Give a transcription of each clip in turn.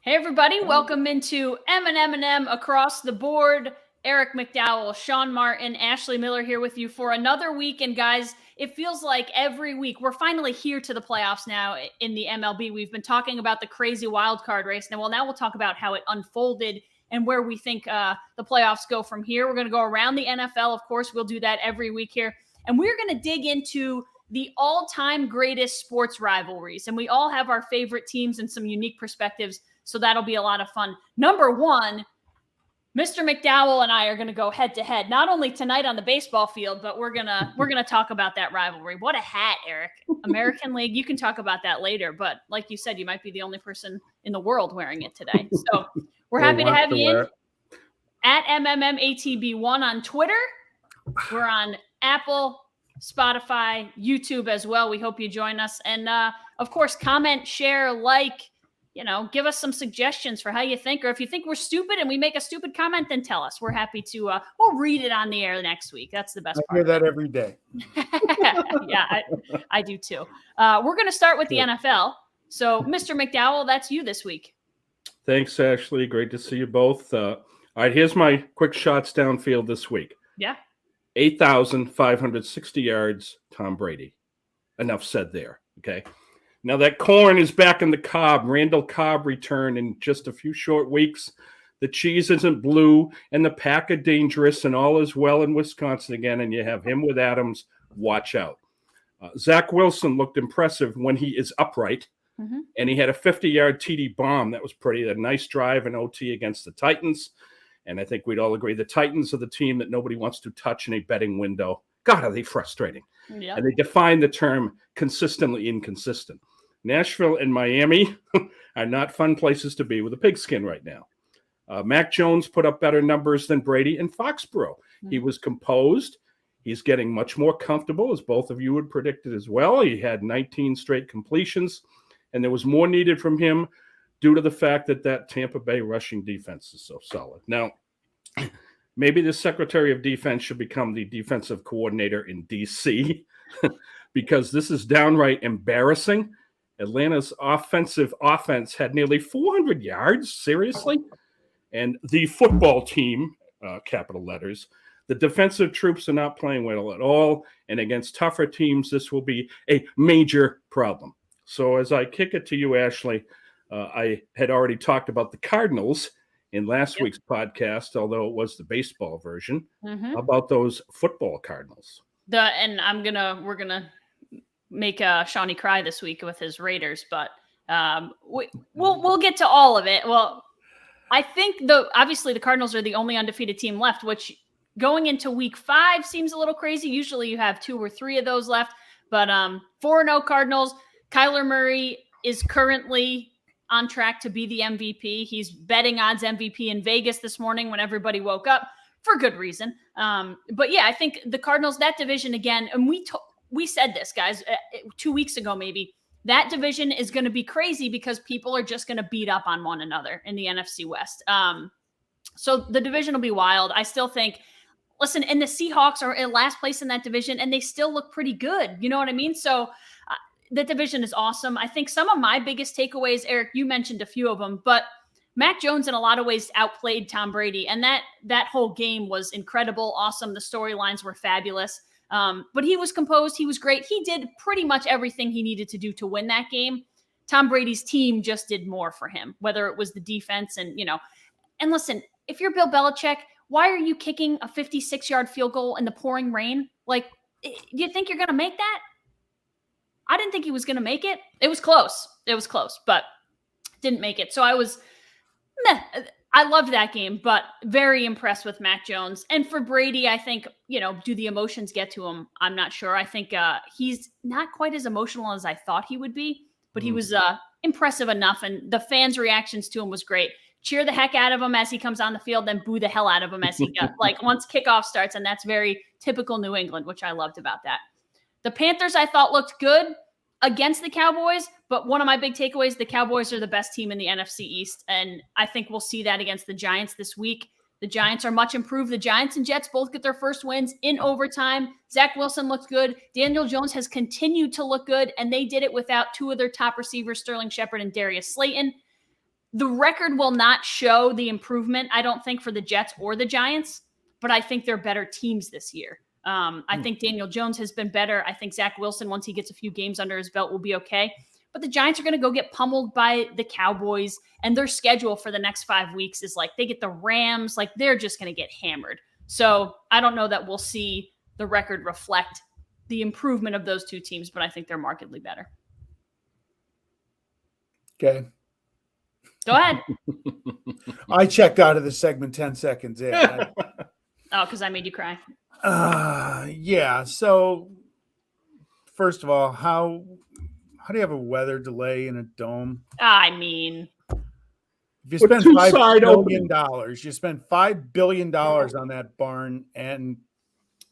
Hey, everybody. Welcome into m&m&m across the board. Eric McDowell, Sean Martin, Ashley Miller here with you for another week. And guys, it feels like every week we're finally here to the playoffs now in the MLB. We've been talking about the crazy wild card race. Now we'll talk about how it unfolded and where we think the playoffs go from here. We're going to go around the NFL. Of course, we'll do that every week here. And we're going to dig into the all-time greatest sports rivalries. And we all have our favorite teams and some unique perspectives. So that'll be a lot of fun. Number one, Mr. McDowell and I are going to go head to head, not only tonight on the baseball field, but we're gonna talk about that rivalry. What a hat, Eric! American League. You can talk about that later, but like you said, you might be the only person in the world wearing it today. So we're happy to have you in at m&m&m@ATB1 on Twitter. We're on Apple, Spotify, YouTube as well. We hope you join us, and of course, comment, share, like. Give us some suggestions for how you think, or if you think we're stupid and we make a stupid comment, then tell us. We're happy to, we'll read it on the air next week. That's the best part. I hear that every day. Yeah, I do too. We're going to start with the NFL. So, Mr. McDowell, that's you this week. Thanks, Ashley. Great to see you both. All right, here's my quick shots downfield this week. Yeah. 8,560 yards, Tom Brady. Enough said there, okay? Now that corn is back in the cob. Randall Cobb returned in just a few short weeks. The cheese isn't blue, and the pack are dangerous, and all is well in Wisconsin again, and you have him with Adams. Watch out. Zach Wilson looked impressive when he is upright, and he had a 50-yard TD bomb. That was pretty. A nice drive in OT against the Titans, and I think we'd all agree the Titans are the team that nobody wants to touch in a betting window. God, are they frustrating. Yep. And they define the term consistently inconsistent. Nashville and Miami are not fun places to be with a pigskin right now. Mac Jones put up better numbers than Brady in Foxborough. He was composed. He's getting much more comfortable, as both of you had predicted as well. He had 19 straight completions, and there was more needed from him due to the fact that Tampa Bay rushing defense is so solid. Now, maybe the Secretary of Defense should become the defensive coordinator in D.C. because this is downright embarrassing. Atlanta's offense had nearly 400 yards, seriously? And the football team, capital letters, the defensive troops are not playing well at all, and against tougher teams, this will be a major problem. So as I kick it to you, Ashley, I had already talked about the Cardinals in last week's podcast, although it was the baseball version. How about those football Cardinals? We're gonna make Shawnee cry this week with his Raiders, but we'll get to all of it. Well, I think obviously the Cardinals are the only undefeated team left, which going into week 5 seems a little crazy. Usually you have 2 or 3 of those left, but 4-0 Cardinals. Kyler Murray is currently on track to be the MVP. He's betting odds MVP in Vegas this morning when everybody woke up for good reason. But yeah, I think the Cardinals, that division again, and we said this, guys, 2 weeks ago maybe, that division is going to be crazy because people are just going to beat up on one another in the NFC West. So the division will be wild. I still think, listen, and the Seahawks are in last place in that division, and they still look pretty good. You know what I mean? So the division is awesome. I think some of my biggest takeaways, Eric, you mentioned a few of them, but Mac Jones in a lot of ways outplayed Tom Brady, and that whole game was incredible, awesome. The storylines were fabulous. But he was composed. He was great. He did pretty much everything he needed to do to win that game. Tom Brady's team just did more for him, whether it was the defense and listen, if you're Bill Belichick, why are you kicking a 56-yard field goal in the pouring rain? Like, do you think you're going to make that? I didn't think he was going to make it. It was close, but didn't make it. So I loved that game, but very impressed with Mac Jones. And for Brady, I think, do the emotions get to him? I'm not sure. I think he's not quite as emotional as I thought he would be, but he was impressive enough. And the fans' reactions to him was great. Cheer the heck out of him as he comes on the field, then boo the hell out of him as he once kickoff starts. And that's very typical New England, which I loved about that. The Panthers, I thought, looked good against the Cowboys, but one of my big takeaways, the Cowboys are the best team in the NFC East, and I think we'll see that against the Giants this week. The Giants are much improved. The Giants and Jets both get their first wins in overtime. Zach Wilson looked good. Daniel Jones has continued to look good, and they did it without 2 of their top receivers, Sterling Shepard and Darius Slayton. the record will not show the improvement, I don't think, for the Jets or the Giants, but I think they're better teams this year. I think Daniel Jones has been better. I think Zach Wilson, once he gets a few games under his belt, will be okay. But the Giants are going to go get pummeled by the Cowboys, and their schedule for the next 5 weeks is like they get the Rams. Like they're just going to get hammered. So I don't know that we'll see the record reflect the improvement of those two teams, but I think they're markedly better. Okay. Go ahead. I checked out of the segment 10 seconds in. Oh, because I made you cry. Yeah. So, first of all, how do you have a weather delay in a dome? I mean, if you spend $5 billion, you spend $5 billion on that barn, and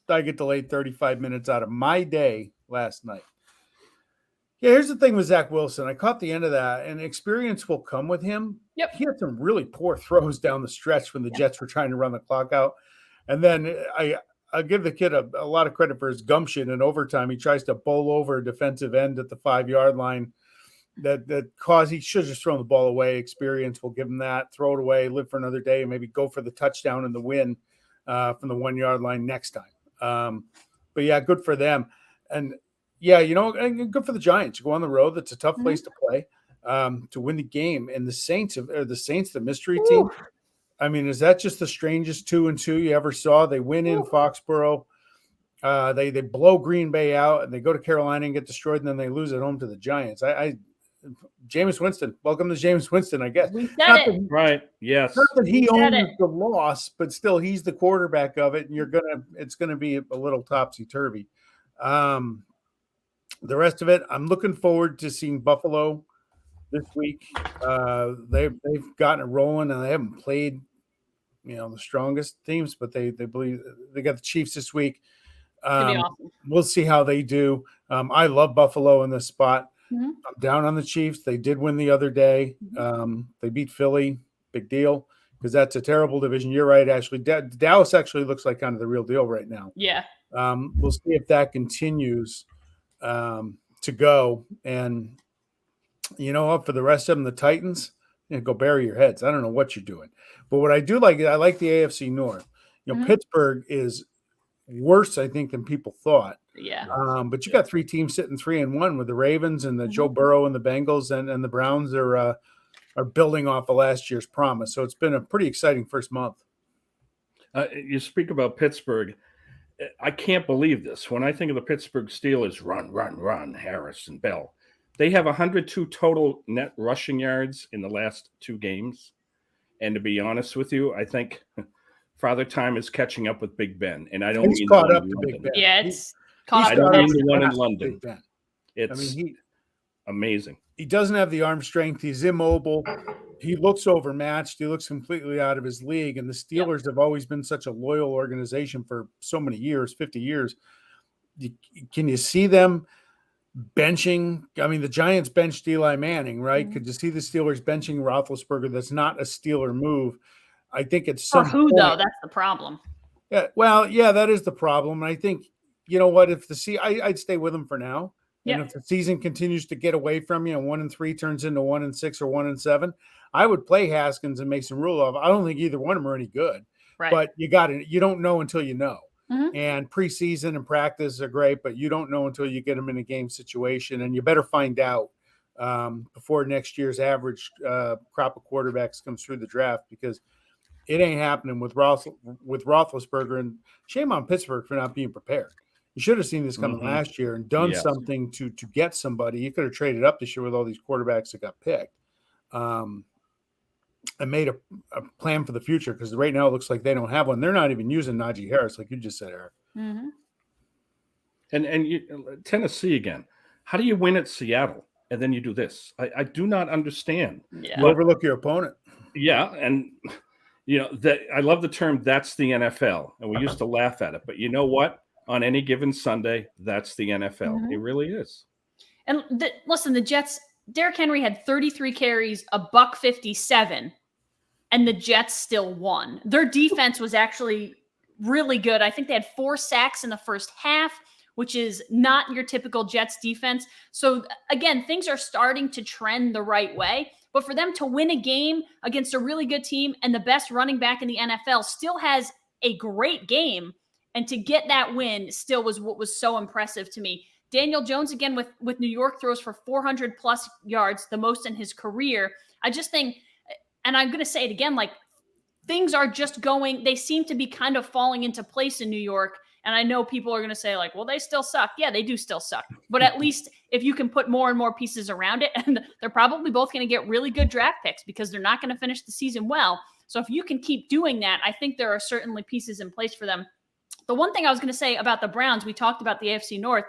I get delayed 35 minutes out of my day last night. Yeah, here's the thing with Zach Wilson. I caught the end of that, and experience will come with him. Yep. He had some really poor throws down the stretch when the Jets were trying to run the clock out. And then I'll give the kid a lot of credit for his gumption in overtime. He tries to bowl over a defensive end at the 5-yard line. That cause he should have just thrown the ball away. Experience will give him that. Throw it away, live for another day, and maybe go for the touchdown and the win from the 1-yard line next time. But yeah, good for them. And yeah, good for the Giants. You go on the road. That's a tough place to play to win the game. And the Saints, the mystery team. I mean, is that just the strangest 2-2 you ever saw? They win in Foxborough. They blow Green Bay out, and they go to Carolina and get destroyed, and then they lose at home to the Giants. Jameis Winston. Welcome to Jameis Winston, I guess. We said it. Right. Yes. Not that he owns the loss, but still he's the quarterback of it, and it's gonna be a little topsy-turvy. The rest of it, I'm looking forward to seeing Buffalo this week. They've gotten it rolling, and they haven't played, the strongest teams, but they believe they got the Chiefs this week. Awesome. We'll see how they do. I love Buffalo in this spot. Mm-hmm. I'm down on the Chiefs. They did win the other day. They beat Philly. Big deal, because that's a terrible division. You're right, Ashley. Dallas actually looks like kind of the real deal right now. Yeah. We'll see if that continues to go. And for the rest of them, the Titans, go bury your heads. I don't know what you're doing. But what I do like, I like the AFC North. Pittsburgh is worse, I think, than people thought. Yeah. But you got 3 teams sitting 3-1 with the Ravens and the Joe Burrow and the Bengals, and the Browns are building off of last year's promise. So it's been a pretty exciting first month. You speak about Pittsburgh. I can't believe this. When I think of the Pittsburgh Steelers, run, Harris and Bell. They have 102 total net rushing yards in the last 2 games. And to be honest with you, I think Father Time is catching up with Big Ben. And I don't He's mean caught up to Big Ben. Yeah, it's caught I up. don't to mean Big the one in Ben. London. Big Ben. It's amazing. He doesn't have the arm strength. He's immobile. He looks overmatched. He looks completely out of his league. And the Steelers have always been such a loyal organization for so many years, 50 years. Can you see them benching? I mean, the Giants benched Eli Manning, right? Could you see the Steelers benching Roethlisberger? That's not a Steeler move. I think it's For who, though? That's the problem. Yeah, well, yeah, that is the problem. And I think, you know what, if I'd stay with him for now. And if the season continues to get away from you and 1-3 turns into 1-6 or 1-7, I would play Haskins and Mason Rudolph. I don't think either one of them are any good. Right. But you don't know until you know. And preseason and practice are great, but you don't know until you get them in a game situation. And you better find out before next year's average crop of quarterbacks comes through the draft, because it ain't happening with Roethlisberger. And shame on Pittsburgh for not being prepared. You should have seen this coming last year and done something to get somebody. You could have traded up this year with all these quarterbacks that got picked, and made a plan for the future, because right now it looks like they don't have one. They're not even using Najee Harris, like you just said, Eric. And Tennessee again. How do you win at Seattle and then you do this? I do not understand. You overlook your opponent. Yeah, and that I love the term "that's the NFL," and we used to laugh at it. But you know what? On any given Sunday, that's the NFL. It really is. And listen, the Jets, Derrick Henry had 33 carries, $157, and the Jets still won. Their defense was actually really good. I think they had 4 sacks in the first half, which is not your typical Jets defense. So again, things are starting to trend the right way. But for them to win a game against a really good team and the best running back in the NFL still has a great game, and to get that win still was what was so impressive to me. Daniel Jones, again, with New York, throws for 400 plus yards, the most in his career. I just think, and I'm going to say it again, like, things are just going, they seem to be kind of falling into place in New York. And I know people are going to say, like, well, they still suck. Yeah, they do still suck. But at least if you can put more and more pieces around it, and they're probably both going to get really good draft picks because they're not going to finish the season well. So if you can keep doing that, I think there are certainly pieces in place for them. The one thing I was going to say about the Browns, we talked about the AFC North.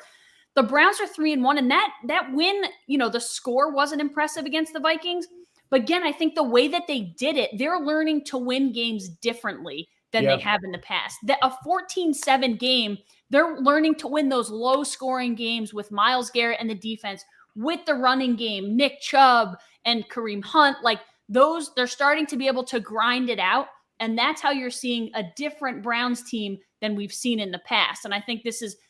The Browns are 3-1, and that win, the score wasn't impressive against the Vikings. But again, I think the way that they did it, they're learning to win games differently than they have in the past. A 14-7 game, they're learning to win those low-scoring games with Myles Garrett and the defense, with the running game, Nick Chubb and Kareem Hunt. Like, those, they're starting to be able to grind it out, and that's how you're seeing a different Browns team than we've seen in the past. And I think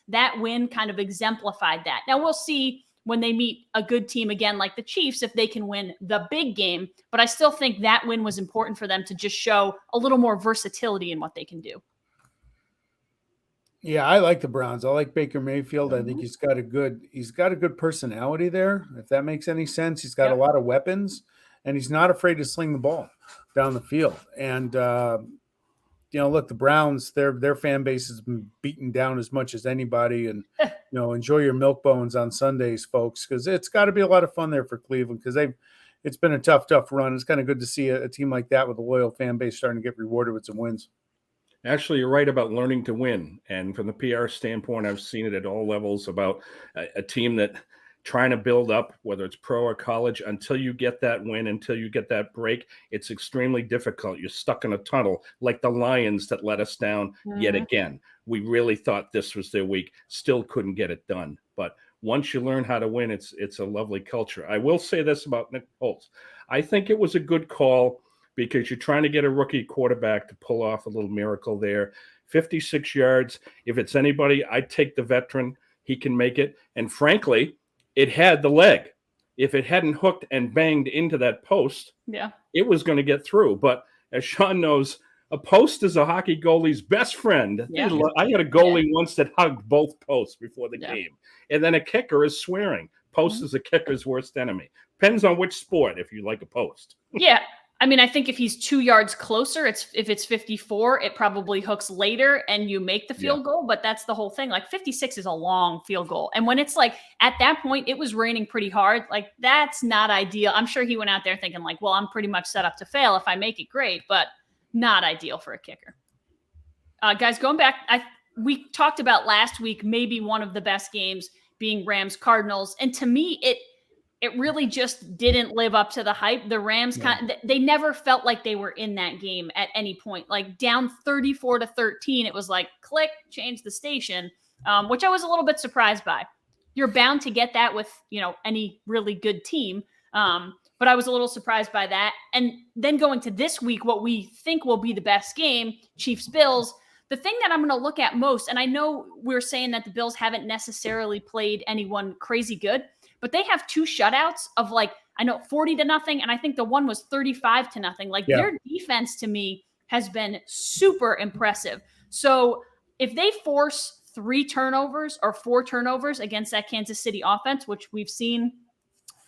that win kind of exemplified that. Now, we'll see when they meet a good team again like the Chiefs if they can win the big game. But I still think that win was important for them to just show a little more versatility in what they can do. Yeah, I like the Browns. I like Baker Mayfield. I think he's got a good personality there, if that makes any sense. He's got a lot of weapons, and he's not afraid to sling the ball down the field. And look, the Browns, their fan base has been beaten down as much as anybody. And, enjoy your milk bones on Sundays, folks, because it's got to be a lot of fun there for Cleveland, because it's been a tough run. It's kind of good to see a team like that with a loyal fan base starting to get rewarded with some wins. Actually, you're right about learning to win. And from the PR standpoint, I've seen it at all levels about a team that trying to build up, whether it's pro or college, until you get that win, until you get that break, it's extremely difficult. You're stuck in a tunnel like the Lions that let us down yet again. We really thought this was their week, still couldn't get it done. But once you learn how to win, it's a lovely culture. I will say this about Nick Foles. I think it was a good call because you're trying to get a rookie quarterback to pull off a little miracle there. 56 yards. If it's anybody, I'd take the veteran. He can make it. And frankly, it had the leg. If it hadn't hooked and banged into that post, it was going to get through. But as Sean knows, a post is a hockey goalie's best friend. I had a goalie once that hugged both posts before the game. And then a kicker is swearing. Post is a kicker's worst enemy. Depends on which sport, if you like a post. Yeah. I mean, I think if he's 2 yards closer, if it's 54, it probably hooks later and you make the field goal. But that's the whole thing. Like, 56 is a long field goal. And when it's like, at that point, it was raining pretty hard. Like, that's not ideal. I'm sure he went out there thinking like, well, I'm pretty much set up to fail. If I make it, great, but not ideal for a kicker. Guys, going back, we talked about last week, maybe one of the best games being Rams-Cardinals. And to me, it really just didn't live up to the hype. The Rams, they never felt like they were in that game at any point. Like, down 34-13, it was like, click, change the station, which I was a little bit surprised by. You're bound to get that with, any really good team. But I was a little surprised by that. And then going to this week, what we think will be the best game, Chiefs-Bills, the thing that I'm going to look at most, and I know we're saying that the Bills haven't necessarily played anyone crazy good, but they have 2 shutouts of 40-0, and I think the one was 35-0. Like, their defense to me has been super impressive. So if they force 3 turnovers or 4 turnovers against that Kansas City offense, which we've seen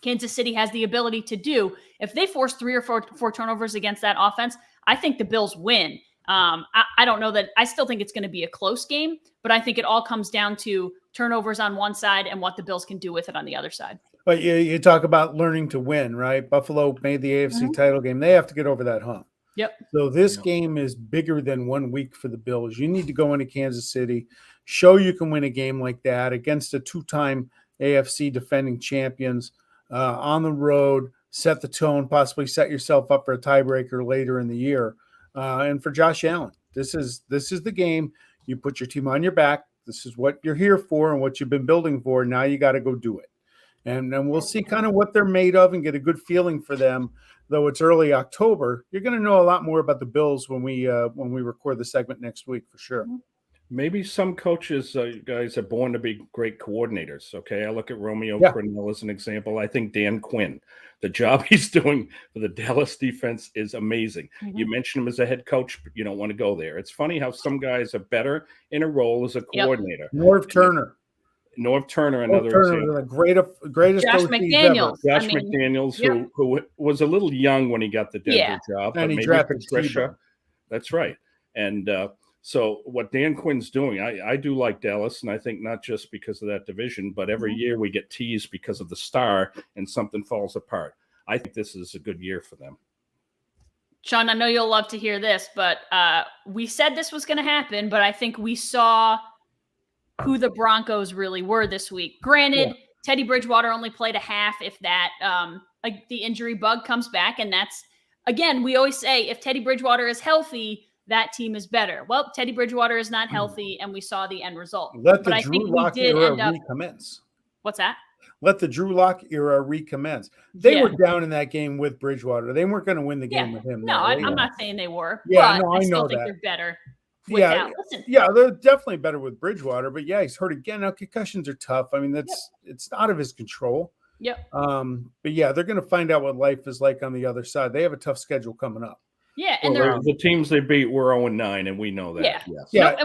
Kansas City has the ability to do, if they force 3 or 4 turnovers against that offense, I think the Bills win. I don't know that I still think it's going to be a close game, but I think it all comes down to turnovers on one side and what the Bills can do with it on the other side. But you talk about learning to win, right? Buffalo made the AFC title game. They have to get over that hump. Yep. So this game is bigger than 1 week for the Bills. You need to go into Kansas City, show you can win a game like that against a 2-time AFC defending champions on the road, set the tone, possibly set yourself up for a tiebreaker later in the year. And for Josh Allen, this is the game. You put your team on your back. This is what you're here for and what you've been building for. Now you got to go do it. And then we'll see kind of what they're made of and get a good feeling for them. Though it's early October, you're going to know a lot more about the Bills when we record the segment next week for sure. Maybe some coaches, guys, are born to be great coordinators. Okay, I look at Romeo Yeah. Crennel as an example. I think Dan Quinn, the job he's doing for the Dallas defense is amazing. You mentioned him as a head coach, but you don't want to go there. It's funny how some guys are better in a role as a coordinator. Norv Turner. Norv Turner, another Turner, example. the greatest Josh OCs McDaniels. ever. Josh McDaniels, who was a little young when he got the Denver job, And but he maybe drafted Patricia. Tebow. That's right. And so what Dan Quinn's doing, I do like Dallas, and I think not just because of that division, but every year we get teased because of the star and something falls apart. I think this is a good year for them. Sean, I know you'll love to hear this, but we said this was going to happen, but I think we saw who the Broncos really were this week. Granted, Teddy Bridgewater only played a half, if that. The injury bug comes back, and that's, again, we always say if Teddy Bridgewater is healthy, that team is better. Well, Teddy Bridgewater is not healthy, and we saw the end result. Let the Drew Lock era recommence. What's that? Let the Drew Lock era recommence. They were down in that game with Bridgewater. They weren't going to win the game with him. No, I'm not saying they were. Yeah, but no, I I still know think that. they're better. They're definitely better with Bridgewater, but he's hurt again. Now concussions are tough. I mean, it's out of his control. Yep. But yeah, they're going to find out what life is like on the other side. They have a tough schedule coming up. Yeah, and the teams they beat were 0-9, and we know that. Yeah, yes. yeah.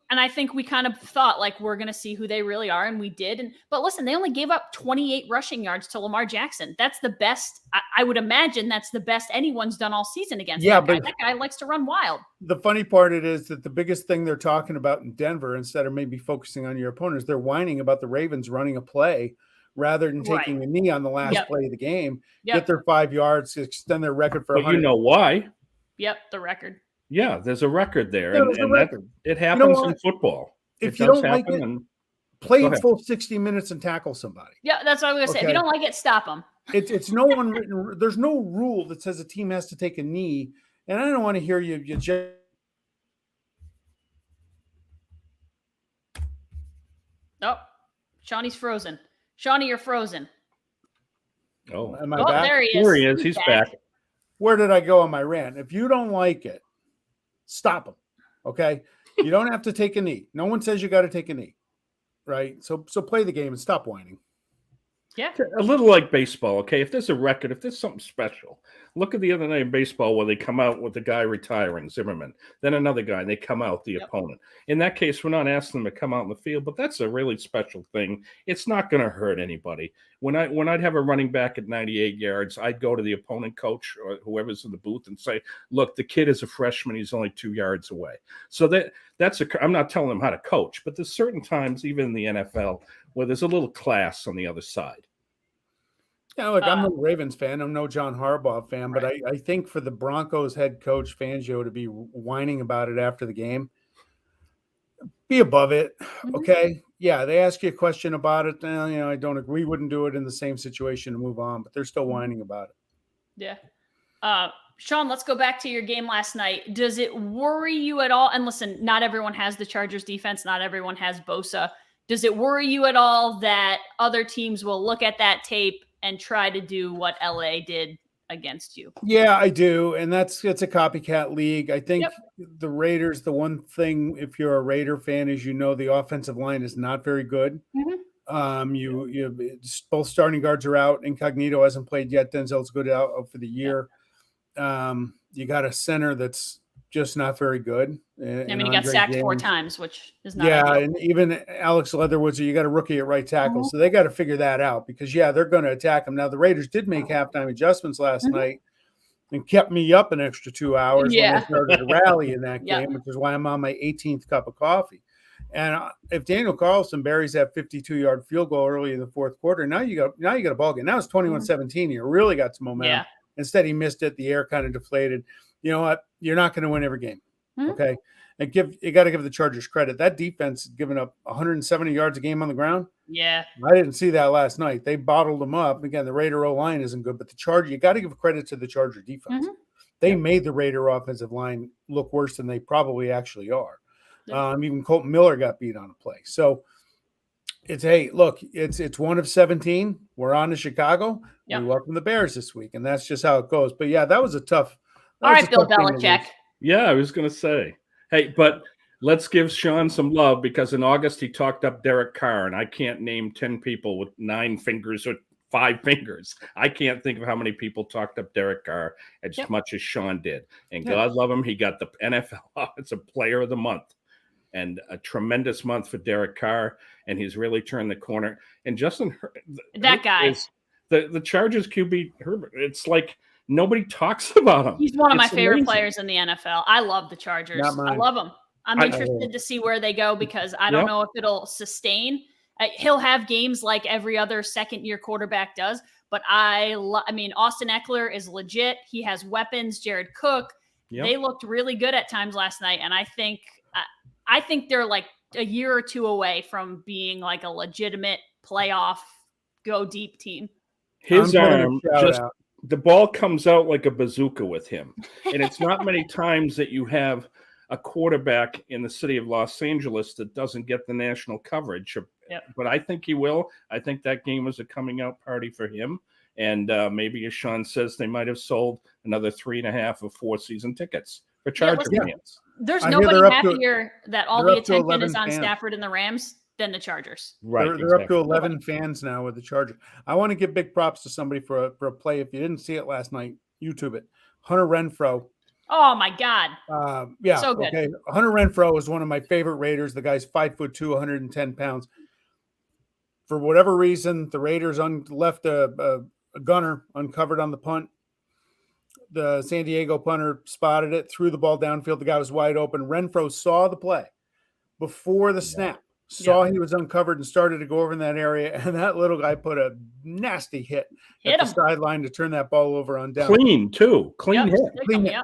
And I think we kind of thought like we're going to see who they really are, and we did. But listen, they only gave up 28 rushing yards to Lamar Jackson. That's the best. I would imagine that's the best anyone's done all season against that guy. That guy likes to run wild. The funny part is that the biggest thing they're talking about in Denver, instead of maybe focusing on your opponents, they're whining about the Ravens running a play rather than taking a knee on the last play of the game, get their 5 yards, extend their record for 100. But you know why? Yep, the record. Yeah, there's a record there, Yeah, and record. It happens in football. If you don't like it, play a full 60 minutes and tackle somebody. Yeah, that's what I was gonna say. If you don't like it, stop them. It's no unwritten. There's no rule that says a team has to take a knee, and I don't want to hear you. Oh, Shawnee's frozen. Shawnee, you're frozen. Oh, am I back? There he is. There he is. He's back. Where did I go on my rant? If you don't like it, stop them. Okay. You don't have to take a knee. No one says you got to take a knee. Right. So play the game and stop whining. Yeah. A little like baseball. Okay. If there's a record, if there's something special, look at the other night in baseball where they come out with the guy retiring, Zimmerman, then another guy, and they come out the opponent. In that case, we're not asking them to come out in the field, but that's a really special thing. It's not going to hurt anybody. When I'd have a running back at 98 yards, I'd go to the opponent coach or whoever's in the booth and say, look, the kid is a freshman. He's only 2 yards away. So I'm not telling them how to coach, but there's certain times, even in the NFL, where there's a little class on the other side. Yeah, look, I'm no Ravens fan. I'm no John Harbaugh fan, but I think for the Broncos head coach Fangio to be whining about it after the game, be above it. Okay. Yeah, they ask you a question about it. I don't agree. Wouldn't do it in the same situation and move on, but they're still whining about it. Yeah. Sean, let's go back to your game last night. Does it worry you at all? And listen, not everyone has the Chargers defense. Not everyone has Bosa. Does it worry you at all that other teams will look at that tape and try to do what LA did against you? Yeah, I do. And it's a copycat league. I think the Raiders, the one thing, if you're a Raider fan, is the offensive line is not very good. Both starting guards are out. Incognito hasn't played yet. Denzel's good out for the year. You got a center that's just not very good. He got sacked 4 times, which is not ideal. And even Alex Leatherwood, you got a rookie at right tackle. So they got to figure that out because, they're going to attack him. Now, the Raiders did make halftime adjustments last night and kept me up an extra 2 hours when they started to rally in that game, which is why I'm on my 18th cup of coffee. And if Daniel Carlson buries that 52-yard field goal early in the fourth quarter, now you got a ball game. Now it's 21-17. You really got some momentum. Yeah. Instead, he missed it. The air kind of deflated. You know what? You're not going to win every game. Okay. And you got to give the Chargers credit. That defense is giving up 170 yards a game on the ground. Yeah. I didn't see that last night. They bottled them up. Again, the Raider O-line isn't good, but you got to give credit to the Charger defense. They made the Raider offensive line look worse than they probably actually are. Even Colton Miller got beat on a play. So it's 1 of 17. We're on to Chicago. We welcome the Bears this week, and that's just how it goes. But that was a tough. All right, Bill Belichick. Yeah, I was going to say, hey, but let's give Sean some love because in August he talked up Derek Carr, and I can't name 10 people with 9 fingers or 5 fingers. I can't think of how many people talked up Derek Carr as much as Sean did. And God love him, he got the NFL Offensive Player of the Month. And a tremendous month for Derek Carr, and he's really turned the corner. And Justin, that guy is the Chargers QB Herbert. It's like nobody talks about him. He's one of my favorite players in the NFL. I love the Chargers. I love him. I'm interested to see where they go because I don't know if it'll sustain. He'll have games like every other second-year quarterback does, but I mean, Austin Eckler is legit. He has weapons. Jared Cook. They looked really good at times last night, and I think they're like a year or two away from being like a legitimate playoff, go deep team. His arm, the ball comes out like a bazooka with him. And it's not many times that you have a quarterback in the city of Los Angeles that doesn't get the national coverage. But I think he will. I think that game was a coming out party for him. And maybe, as Sean says, they might have sold another 3.5 or 4 season tickets for Charger fans. There's nobody happier that all the attention is on Stafford and the Rams than the Chargers. Right. They're up to 11 fans now with the Chargers. I want to give big props to somebody for a play. If you didn't see it last night, YouTube it. Hunter Renfrow. Oh my God. So good. Okay. Hunter Renfrow is one of my favorite Raiders. The guy's 5'2", 110 pounds. For whatever reason, the Raiders left a gunner uncovered on the punt. The San Diego punter spotted it, threw the ball downfield. The guy was wide open. Renfrow saw the play before the snap, saw he was uncovered and started to go over in that area. And that little guy put a nasty hit at the sideline to turn that ball over on down. Clean, too. Clean hit. Clean hit.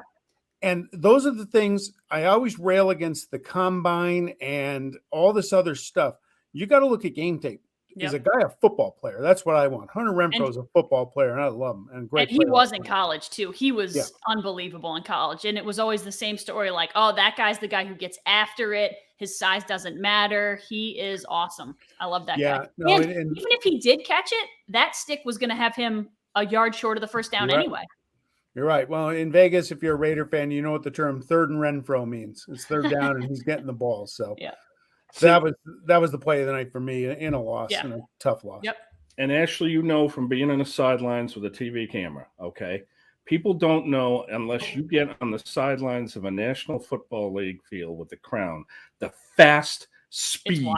And those are the things I always rail against the combine and all this other stuff. You got to look at game tape. Is a guy a football player? That's what I want. Hunter Renfrow is a football player, and I love him. And great. And he was in college too. He was unbelievable in college, and it was always the same story. Like, oh, that guy's the guy who gets after it. His size doesn't matter. He is awesome. I love that guy. No, and even if he did catch it, that stick was going to have him a yard short of the first down anyway. You're right. Well, in Vegas, if you're a Raider fan, you know what the term third and Renfrow means. It's third down, and he's getting the ball. So that was the play of the night for me in a loss, in a tough loss. Yep. And Ashley, you know from being on the sidelines with a TV camera, okay? People don't know unless you get on the sidelines of a National Football League field with the crown, the fast speed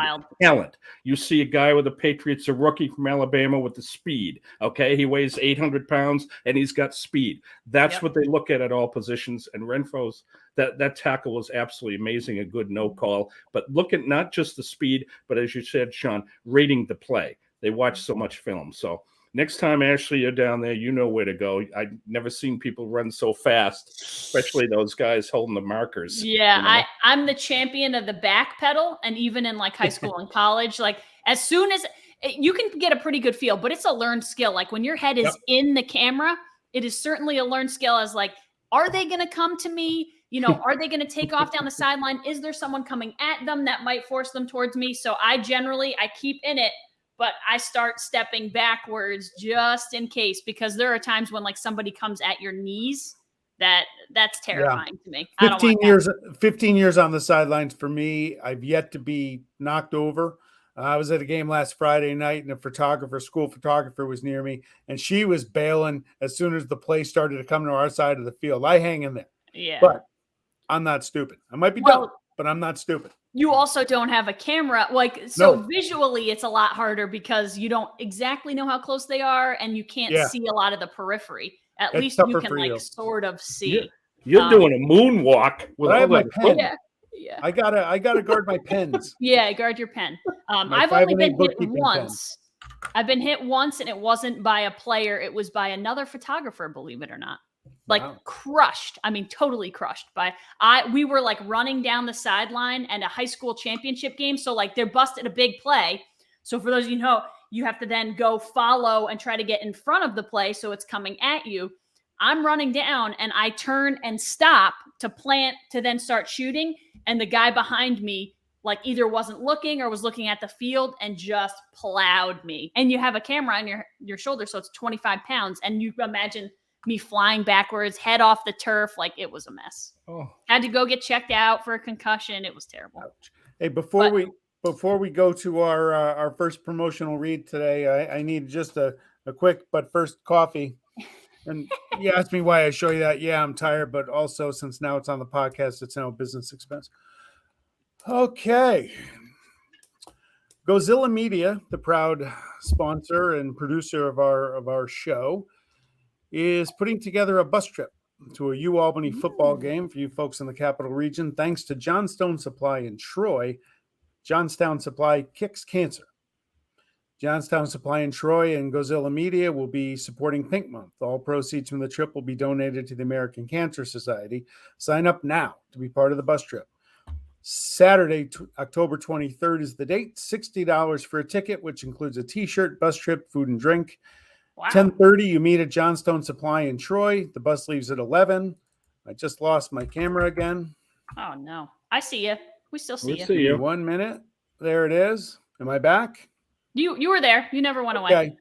talent. You see a guy with the Patriots, a rookie from Alabama with the speed, okay? He weighs 800 pounds, and he's got speed. That's what they look at all positions, and Renfro's that tackle was absolutely amazing, a good no call. But look at not just the speed, but as you said, Sean, reading the play. They watch so much film. So next time, Ashley, you're down there, you know where to go. I've never seen people run so fast, especially those guys holding the markers. Yeah, you know? I'm the champion of the back pedal, and even in like high school and college, like as soon as you can get a pretty good feel, but it's a learned skill. Like when your head is in the camera, it is certainly a learned skill as like, are they going to come to me? You know, are they going to take off down the sideline? Is there someone coming at them that might force them towards me? So I keep in it, but I start stepping backwards just in case, because there are times when like somebody comes at your knees that's terrifying to me. 15 years on the sidelines for me. I've yet to be knocked over. I was at a game last Friday night, and a school photographer was near me, and she was bailing as soon as the play started to come to our side of the field. I hang in there. Yeah. But I'm not stupid. I might be dumb, but I'm not stupid. You also don't have a camera. Visually, it's a lot harder because you don't exactly know how close they are, and you can't see a lot of the periphery. At least you can sort of see. You're doing a moonwalk with all that. Yeah. I gotta guard my pens. Yeah, guard your pen. I've only been hit once. I've been hit once, and it wasn't by a player. It was by another photographer, believe it or not. Crushed. I mean, totally crushed. We were like running down the sideline and a high school championship game. So like they busted a big play. So for those of you who know, you have to then go follow and try to get in front of the play so it's coming at you. I'm running down and I turn and stop to plant to then start shooting. And the guy behind me like either wasn't looking or was looking at the field and just plowed me. And you have a camera on your shoulder, so it's 25 pounds. And you imagine me flying backwards, head off the turf. Like, it was a mess. Oh, Had to go get checked out for a concussion. It was terrible. Ouch. Hey, before we go to our first promotional read today, I need just a quick but first coffee. And you asked me why I show you that. Yeah, I'm tired, but also since now it's on the podcast, it's no business expense. Okay. Gozilla Media, the proud sponsor and producer of our show, is putting together a bus trip to a UAlbany football game for you folks in the capital region. Thanks to Johnstone Supply in Troy, Johnstown Supply kicks cancer. Johnstown Supply in Troy and Gozilla Media will be supporting Pink Month. All proceeds from the trip will be donated to the American Cancer Society. Sign up now to be part of the bus trip. Saturday, October 23rd is the date. $60 for a ticket, which includes a T-shirt, bus trip, food and drink. Wow. 10:30, you meet at Johnstone Supply in Troy. The bus leaves at 11. I just lost my camera again. Oh, no. I see you. We still see we'll you. see you. 1 minute. There it is. Am I back? You were there. You never went away. Okay.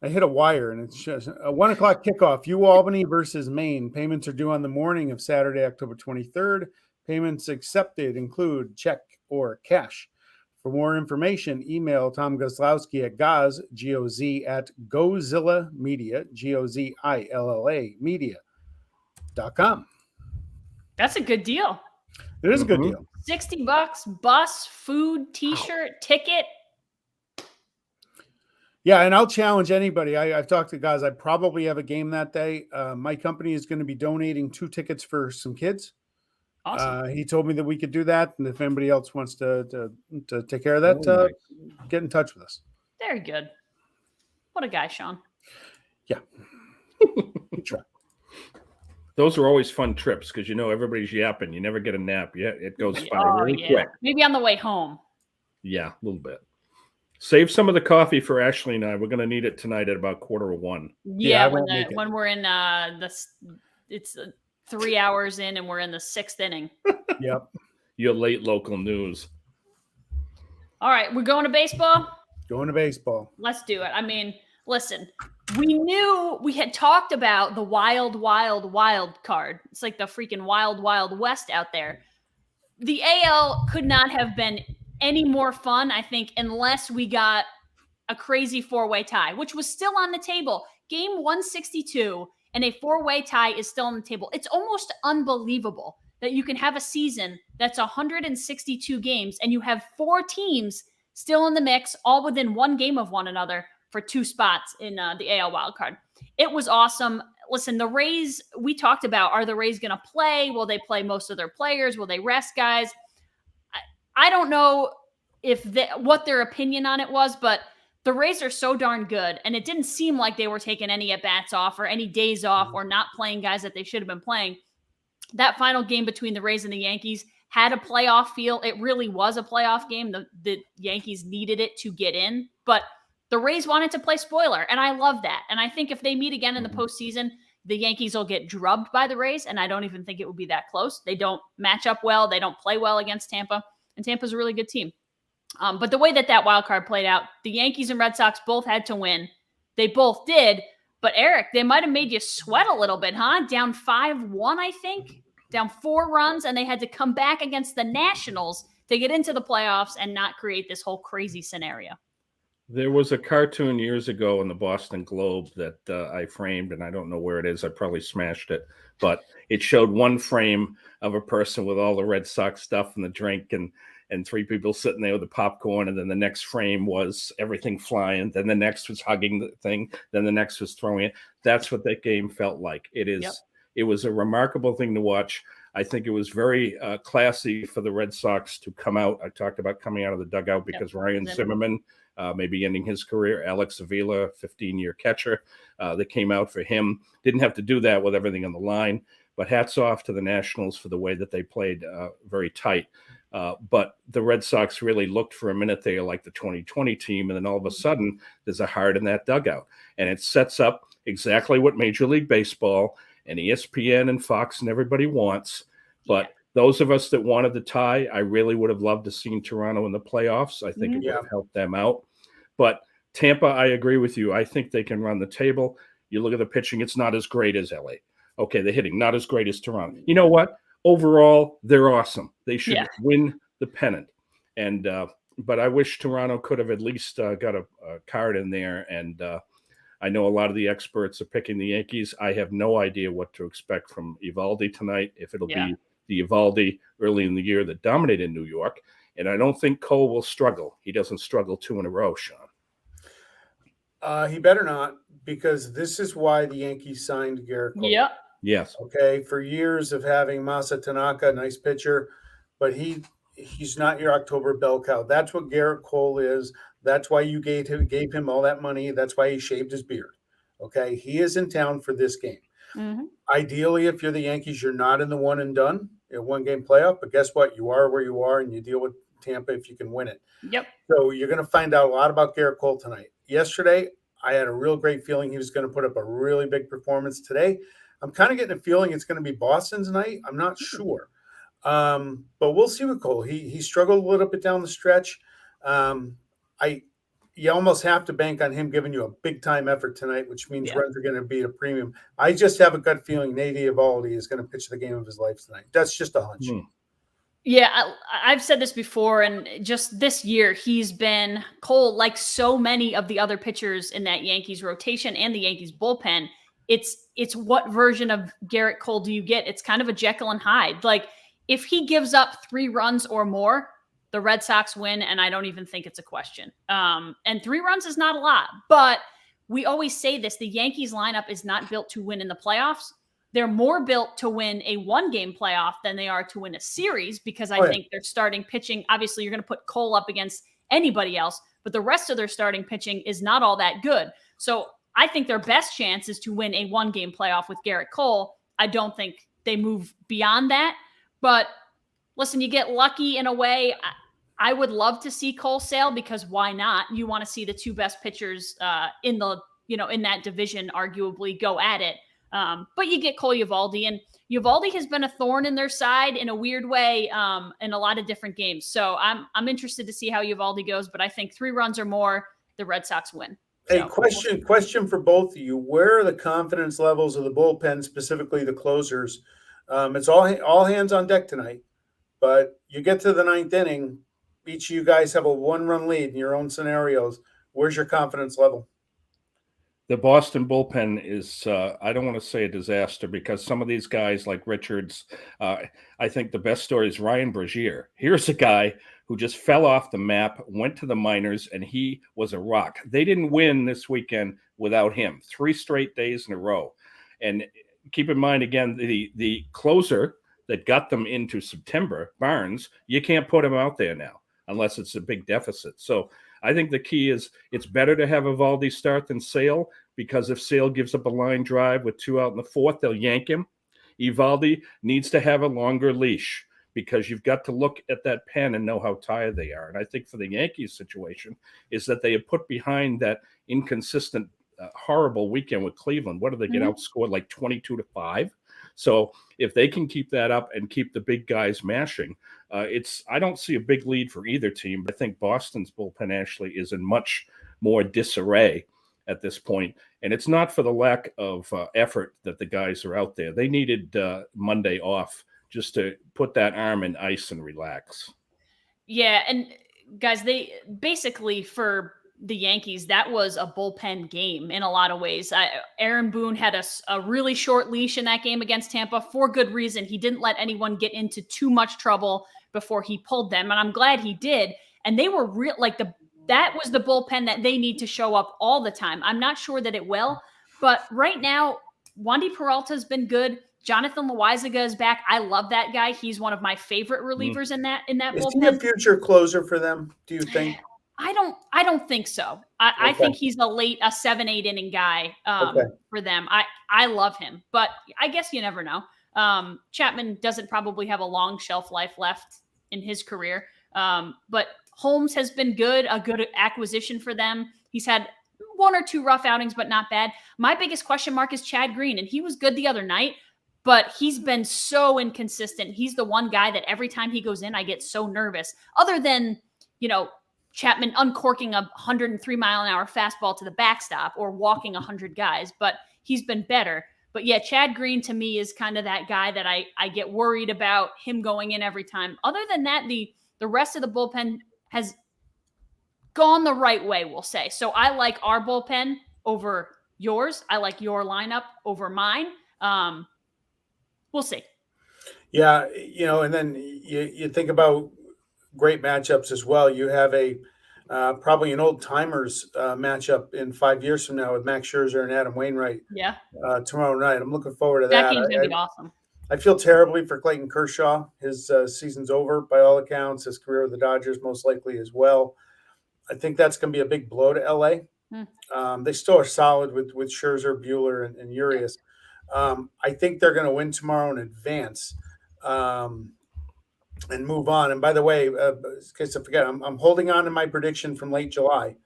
I hit a wire, and it's just a 1 o'clock kickoff. UAlbany versus Maine. Payments are due on the morning of Saturday, October 23rd. Payments accepted include check or cash. For more information, email Tom Gozlowski at G-O-Z at Gozilla Media, Gozilla media.com. That's a good deal. It is a good deal. $60, bus, food, T-shirt, ticket. Yeah, and I'll challenge anybody. I've talked to guys. I probably have a game that day. My company is going to be donating 2 tickets for some kids. Awesome. He told me that we could do that, and if anybody else wants to take care of that, nice. get in touch with us. Very good. What a guy, Sean. Yeah. Try. Those are always fun trips because everybody's yapping. You never get a nap. Yeah, it goes by really quick. Maybe on the way home. Yeah, a little bit. Save some of the coffee for Ashley and I. We're going to need it tonight at about 12:45. Yeah, when we're in it's 3 hours in and we're in the 6th inning. Yep. Your late local news. All right, we're going to baseball. Going to baseball. Let's do it. I mean, listen, we had talked about the wild card. It's like the freaking wild west out there. The AL could not have been any more fun, I think, unless we got a crazy 4-way tie, which was still on the table. Game 162 and a 4-way tie is still on the table. It's almost unbelievable that you can have a season that's 162 games and you have 4 teams still in the mix, all within 1 game of one another for 2 spots in the AL wildcard. It was awesome. Listen, the Rays, we talked about, are the Rays going to play? Will they play most of their players? Will they rest guys? I don't know what their opinion on it was, but the Rays are so darn good, and it didn't seem like they were taking any at-bats off or any days off or not playing guys that they should have been playing. That final game between the Rays and the Yankees had a playoff feel. It really was a playoff game. The Yankees needed it to get in, but the Rays wanted to play spoiler, and I love that. And I think if they meet again in the postseason, the Yankees will get drubbed by the Rays, and I don't even think it would be that close. They don't match up well. They don't play well against Tampa, and Tampa's a really good team. But the way that wild card played out, the Yankees and Red Sox both had to win. They both did. But, Eric, they might have made you sweat a little bit, huh? Down 5-1, I think. Down 4 runs, and they had to come back against the Nationals to get into the playoffs and not create this whole crazy scenario. There was a cartoon years ago in the Boston Globe that I framed, and I don't know where it is. I probably smashed it. But it showed one frame of a person with all the Red Sox stuff and the drink and 3 people sitting there with the popcorn. And then the next frame was everything flying. Then the next was hugging the thing. Then the next was throwing it. That's what that game felt like. It is. Yep. It was a remarkable thing to watch. I think it was very classy for the Red Sox to come out. I talked about coming out of the dugout because Ryan Zimmerman may be ending his career. Alex Avila, 15-year catcher, that came out for him. Didn't have to do that with everything on the line. But hats off to the Nationals for the way that they played very tight. But the Red Sox really looked for a minute there like the 2020 team, and then all of a sudden there's a heart in that dugout. And it sets up exactly what Major League Baseball and ESPN and Fox and everybody wants. But those of us that wanted the tie, I really would have loved to seen Toronto in the playoffs. I think it would have helped them out. But Tampa, I agree with you. I think they can run the table. You look at the pitching, it's not as great as LA. Okay, the hitting, not as great as Toronto. You know what? Overall, they're awesome. They should win the pennant. And but I wish Toronto could have at least got a card in there. And I know a lot of the experts are picking the Yankees. I have no idea what to expect from Eovaldi tonight, if it'll be the Eovaldi early in the year that dominated New York. And I don't think Cole will struggle. He doesn't struggle 2 in a row, Sean. He better not, because this is why the Yankees signed Garrett Cole. Yep. Yes. Okay. For years of having Masa Tanaka, nice pitcher, but he's not your October bell cow. That's what Garrett Cole is. That's why you gave him all that money. That's why he shaved his beard. Okay. He is in town for this game. Mm-hmm. Ideally, if you're the Yankees, you're not in the one and done, one game playoff, but guess what? You are where you are, and you deal with Tampa if you can win it. Yep. So you're going to find out a lot about Garrett Cole tonight. Yesterday, I had a real great feeling he was going to put up a really big performance today. I'm kind of getting a feeling it's going to be Boston's night. I'm not sure. But we'll see with Cole. He struggled a little bit down the stretch. You almost have to bank on him giving you a big time effort tonight, which means runs are going to be at a premium. I just have a gut feeling Nate Eovaldi is going to pitch the game of his life tonight. That's just a hunch. Yeah, I've said this before, and just this year, he's been Cole, like so many of the other pitchers in that Yankees rotation and the Yankees bullpen. It's what version of Garrett Cole do you get? It's kind of a Jekyll and Hyde. Like, if he gives up 3 runs or more, the Red Sox win, and I don't even think it's a question. And 3 runs is not a lot, but we always say this: the Yankees lineup is not built to win in the playoffs. They're more built to win a 1-game playoff than they are to win a series, because I think their starting pitching, obviously you're going to put Cole up against anybody else, but the rest of their starting pitching is not all that good. So I think their best chance is to win a 1-game playoff with Garrett Cole. I don't think they move beyond that, but listen, you get lucky in a way. I would love to see Cole sail, because why not? You want to see the 2 best pitchers in that division arguably go at it. But you get Cole Eovaldi, and Eovaldi has been a thorn in their side in a weird way in a lot of different games. So I'm interested to see how Eovaldi goes, but I think 3 runs or more, the Red Sox win. Hey, question for both of you. Where are the confidence levels of the bullpen, specifically the closers? It's all hands on deck tonight, but you get to the 9th inning, each of you guys have a 1-run lead in your own scenarios. Where's your confidence level? The Boston bullpen is, I don't want to say a disaster, because some of these guys like Richards, I think the best story is Ryan Brazier. Here's a guy who just fell off the map, went to the minors, and he was a rock. They didn't win this weekend without him. 3 straight days in a row. And keep in mind, again, the closer that got them into September, Barnes, you can't put him out there now unless it's a big deficit. So I think the key is it's better to have Eovaldi start than Sale, because if Sale gives up a line drive with 2 out in the 4th, they'll yank him. Eovaldi needs to have a longer leash, because you've got to look at that pen and know how tired they are. And I think for the Yankees situation is that they have put behind that inconsistent, horrible weekend with Cleveland. What did they get outscored, like 22-5? So if they can keep that up and keep the big guys mashing, I don't see a big lead for either team, but I think Boston's bullpen actually is in much more disarray at this point. And it's not for the lack of effort that the guys are out there. They needed Monday off just to put that arm in ice and relax. Yeah, and guys, they basically, for the Yankees, that was a bullpen game in a lot of ways. Aaron Boone had a really short leash in that game against Tampa for good reason. He didn't let anyone get into too much trouble before he pulled them, and I'm glad he did. And they were real, that was the bullpen that they need to show up all the time. I'm not sure that it will, but right now, Wandy Peralta's been good. Jonathan Loaizaga is back. I love that guy. He's one of my favorite relievers in that bullpen. Is he a future closer for them, do you think? I don't think so. I think he's a 7-8 inning guy for them. I love him, but I guess you never know. Chapman doesn't probably have a long shelf life left in his career. But Holmes has been good, a good acquisition for them. He's had 1 or 2 rough outings, but not bad. My biggest question mark is Chad Green, and he was good the other night, but he's been so inconsistent. He's the one guy that every time he goes in, I get so nervous. Other than, Chapman uncorking a 103-mile-an-hour fastball to the backstop or walking 100 guys. But he's been better. But yeah, Chad Green to me is kind of that guy that I get worried about him going in every time. Other than that, the rest of the bullpen has gone the right way, we'll say. So I like our bullpen over yours. I like your lineup over mine. We'll see. Yeah, and then you think about great matchups as well. You have a probably an old timers matchup in 5 years from now with Max Scherzer and Adam Wainwright. Yeah, tomorrow night. I'm looking forward to that that. game's gonna be awesome. I feel terribly for Clayton Kershaw. His season's over by all accounts. His career with the Dodgers most likely as well. I think that's going to be a big blow to LA. They still are solid with Scherzer, Buehler, and Urias. I think they're going to win tomorrow in advance and move on. And by the way, in case I forget, I'm holding on to my prediction from late July.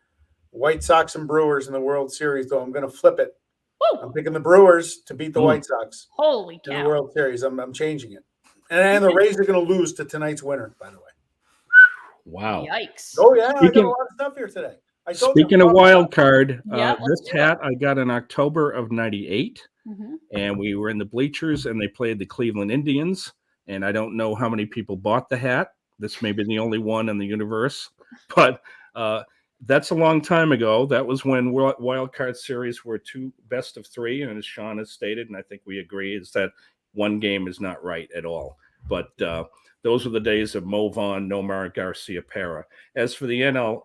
White Sox and Brewers in the World Series, though. I'm going to flip it. Woo! I'm picking the Brewers to beat the White Sox. Holy cow. In the World Series. I'm changing it. And the Rays are going to lose to tonight's winner, by the way. Wow. Yikes. Oh, yeah. I got a lot of stuff here today. Speaking of wild card, Yeah, this hat I got in October of '98, and we were in the bleachers, and they played the Cleveland Indians, and I don't know how many people bought the hat. This may be the only one in the universe, but that's a long time ago. That was when wild card series were 2 best of 3, and as Sean has stated, and I think we agree, is that one game is not right at all. But those were the days of Mo Vaughn, Nomar Garcia-Parra. As for the NL,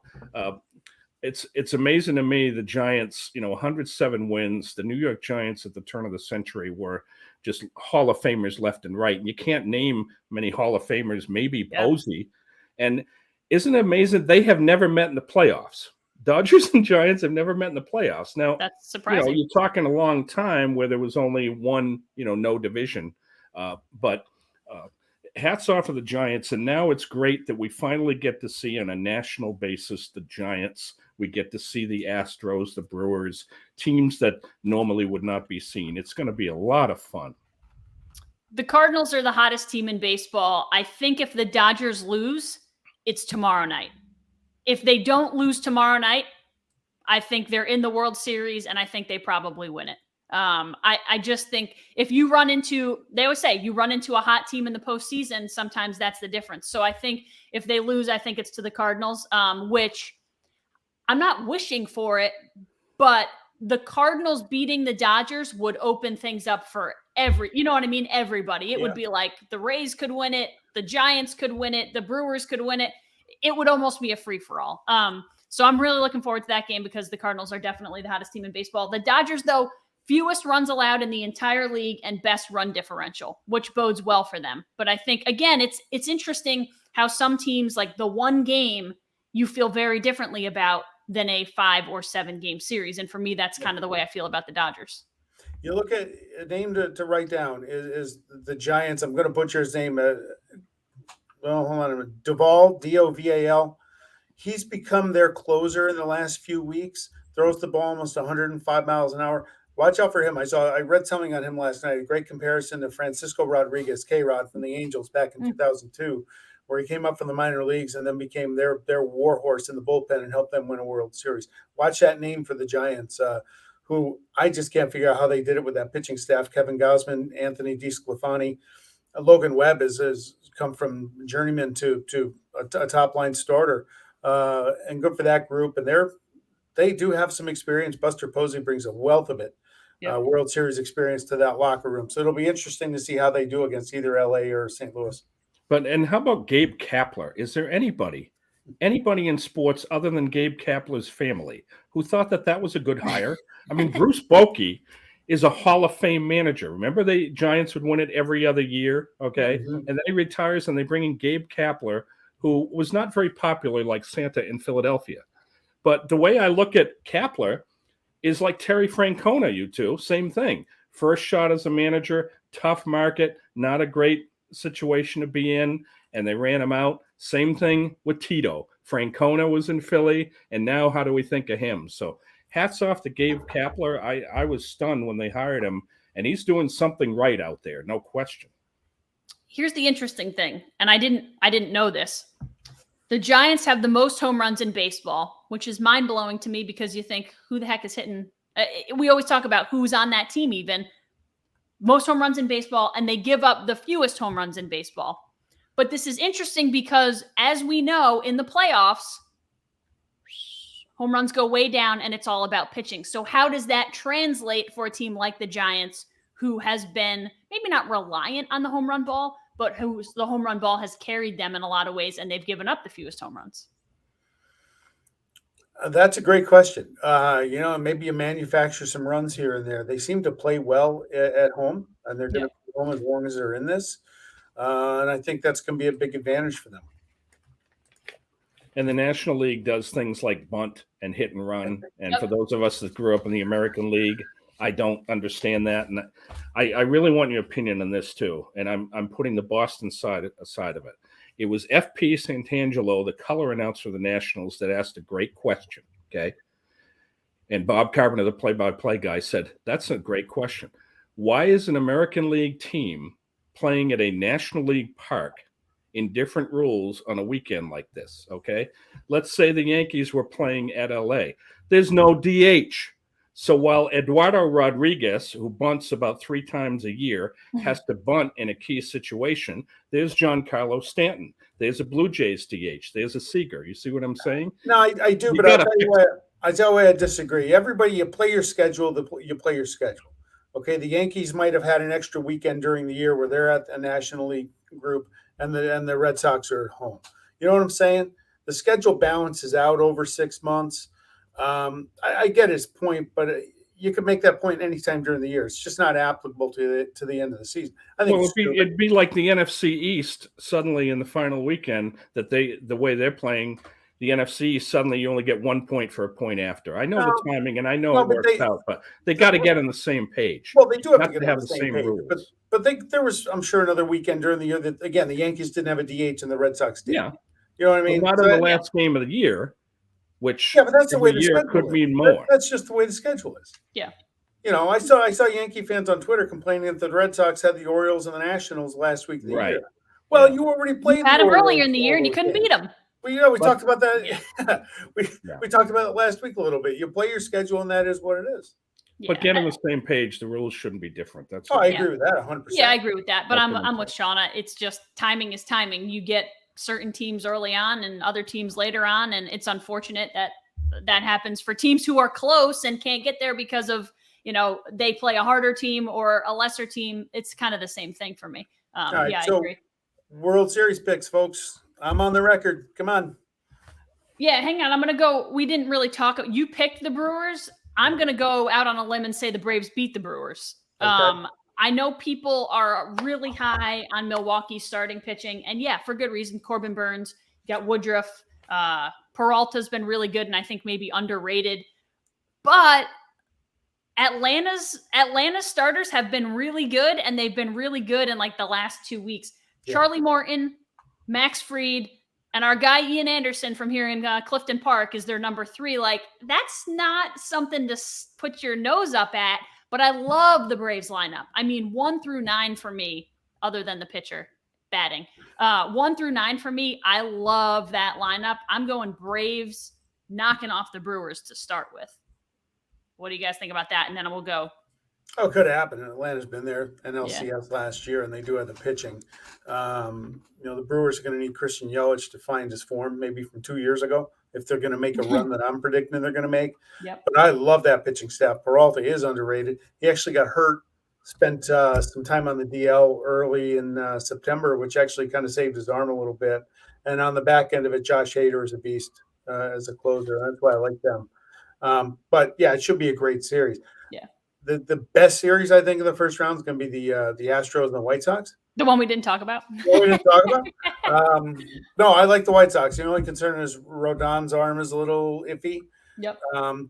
it's amazing to me, the Giants, 107 wins. The New York Giants at the turn of the century were just Hall of Famers left and right. And you can't name many Hall of Famers, maybe Posey. And isn't it amazing? They have never met in the playoffs. Dodgers and Giants have never met in the playoffs. Now, that's surprising. You're talking a long time where there was only one, no division. But hats off to the Giants. And now it's great that we finally get to see on a national basis the Giants. We get to see the Astros, the Brewers, teams that normally would not be seen. It's going to be a lot of fun. The Cardinals are the hottest team in baseball. I think if the Dodgers lose, it's tomorrow night. If they don't lose tomorrow night, I think they're in the World Series, and I think they probably win it. I just think if you run into, they always say, you run into a hot team in the postseason, sometimes that's the difference. So I think if they lose, I think it's to the Cardinals, which I'm not wishing for it, but the Cardinals beating the Dodgers would open things up for everybody. It would be like the Rays could win it, the Giants could win it, the Brewers could win it. It would almost be a free-for-all. So I'm really looking forward to that game because the Cardinals are definitely the hottest team in baseball. The Dodgers, though, fewest runs allowed in the entire league and best run differential, which bodes well for them. But I think, again, it's interesting how some teams, like the one game, you feel very differently about than a 5 or 7 game series. And for me, that's kind of the way I feel about the Dodgers. You look at a name to write down is the Giants. I'm going to butcher his name. Hold on a minute. Doval, D-O-V-A-L. He's become their closer in the last few weeks. Throws the ball almost 105 miles an hour. Watch out for him. I read something on him last night. A great comparison to Francisco Rodriguez, K-Rod from the Angels back in 2002, where he came up from the minor leagues and then became their war horse in the bullpen and helped them win a World Series. Watch that name for the Giants, who I just can't figure out how they did it with that pitching staff. Kevin Gausman, Anthony DeSclafani, Logan Webb has come from journeyman to a top-line starter, and good for that group. And they do have some experience. Buster Posey brings a wealth of it, World Series experience to that locker room. So it'll be interesting to see how they do against either LA or St. Louis. And how about Gabe Kapler? Is there anybody in sports other than Gabe Kapler's family who thought that was a good hire? I mean, Bruce Bochy is a Hall of Fame manager. Remember the Giants would win it every other year, okay? Mm-hmm. And then he retires and they bring in Gabe Kapler, who was not very popular like Santa in Philadelphia. But the way I look at Kapler is like Terry Francona, you two, same thing. First shot as a manager, tough market, not a great situation to be in, and they ran him out. Same thing with Tito. Francona was in Philly, and now how do we think of him? So hats off to Gabe Kapler. I was stunned when they hired him, and he's doing something right out there, no question. Here's the interesting thing, and I didn't know this. The Giants have the most home runs in baseball, which is mind-blowing to me because you think, who the heck is hitting We always talk about who's on that team, even most home runs in baseball, and they give up the fewest home runs in baseball. But this is interesting because, as we know, in the playoffs, home runs go way down and it's all about pitching. So how does that translate for a team like the Giants, who has been maybe not reliant on the home run ball, but whose the home run ball has carried them in a lot of ways, and they've given up the fewest home runs? That's a great question. Maybe you manufacture some runs here and there. They seem to play well at home, and they're going to be home as long as they're in this. And I think that's going to be a big advantage for them. And the National League does things like bunt and hit and run. And for those of us that grew up in the American League, I don't understand that. And I really want your opinion on this too. And I'm putting the Boston side of it. It was F.P. Santangelo, the color announcer of the Nationals, that asked a great question, okay? And Bob Carpenter, the play-by-play guy, said, that's a great question. Why is an American League team playing at a National League park in different rules on a weekend like this, okay? Let's say the Yankees were playing at L.A. There's no DH. So while Eduardo Rodriguez, who bunts about 3 times a year, has to bunt in a key situation, there's Giancarlo Stanton. There's a Blue Jays DH. There's a Seager. You see what I'm saying? No, I do, but I'll tell you why I disagree. Everybody, you play your schedule. You play your schedule. Okay, the Yankees might have had an extra weekend during the year where they're at a National League group, and the Red Sox are at home. You know what I'm saying? The schedule balances out over 6 months. I get his point, but you could make that point anytime during the year. It's just not applicable to the end of the season. I think it'd be like the NFC East suddenly in the final weekend that the way they're playing the NFC East, suddenly you only get 1 point for a point after. I know the timing and I know it works out, but they got to get on the same page. Well, they do have to have the same page, rules. But there was, I'm sure, another weekend during the year that, again, the Yankees didn't have a DH and the Red Sox did. Yeah. You know what I mean? Well, not in the last game of the year. Which but that's the way the schedule could mean more. That's just the way the schedule is. Yeah. You know, I saw Yankee fans on Twitter complaining that the Red Sox had the Orioles and the Nationals last week of the year. Well, you already played. You had them earlier in the year and you couldn't beat them. Well, we talked about that. We talked about it last week a little bit. You play your schedule, and that is what it is. But get on the same page. The rules shouldn't be different. That's I agree with that 100%. Yeah, I agree with that. But I'm with Shauna. It's just timing is timing. You get certain teams early on and other teams later on, and it's unfortunate that happens for teams who are close and can't get there because of, they play a harder team or a lesser team. It's kind of the same thing for me. Right, I agree. World Series picks, folks. I'm on the record. Come on. Yeah, hang on. I'm going to go. We didn't really talk. You picked the Brewers. I'm going to go out on a limb and say the Braves beat the Brewers. Okay. I know people are really high on Milwaukee starting pitching, and for good reason. Corbin Burns, you got Woodruff. Peralta's been really good and I think maybe underrated. But Atlanta's starters have been really good, and they've been really good in like the last 2 weeks. Yeah. Charlie Morton, Max Fried, and our guy Ian Anderson from here in Clifton Park is their number 3. Like, that's not something to put your nose up at, but I love the Braves lineup. I mean, 1 through 9 for me, other than the pitcher batting. 1 through 9 for me, I love that lineup. I'm going Braves knocking off the Brewers to start with. What do you guys think about that? And then we'll go. Oh, it could happen. Atlanta's been there, NLCS last year, and they do have the pitching. The Brewers are going to need Christian Yelich to find his form, maybe from 2 years ago, if they're going to make a run that I'm predicting they're going to make. Yep. But I love that pitching staff. Peralta is underrated. He actually got hurt, spent some time on the DL early in September, which actually kind of saved his arm a little bit. And on the back end of it, Josh Hader is a beast as a closer. That's why I like them. But it should be a great series. Yeah. The best series, I think, in the first round is going to be the Astros and the White Sox. The one we didn't talk about. No, I like the White Sox. The only concern is Rodon's arm is a little iffy. Yep.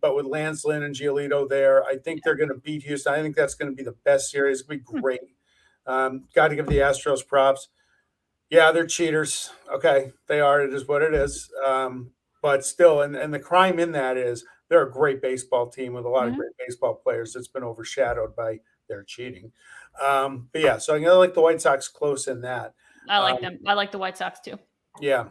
But with Lance Lynn and Giolito there, I think they're going to beat Houston. I think that's going to be the best series. It's going to be great. Got to give the Astros props. Yeah, they're cheaters. Okay, they are. It is what it is. But still, and the crime in that is they're a great baseball team with a lot of great baseball players that's been overshadowed by their cheating. So I'm going to like the White Sox close in that. I like them. I like the White Sox too. Yeah.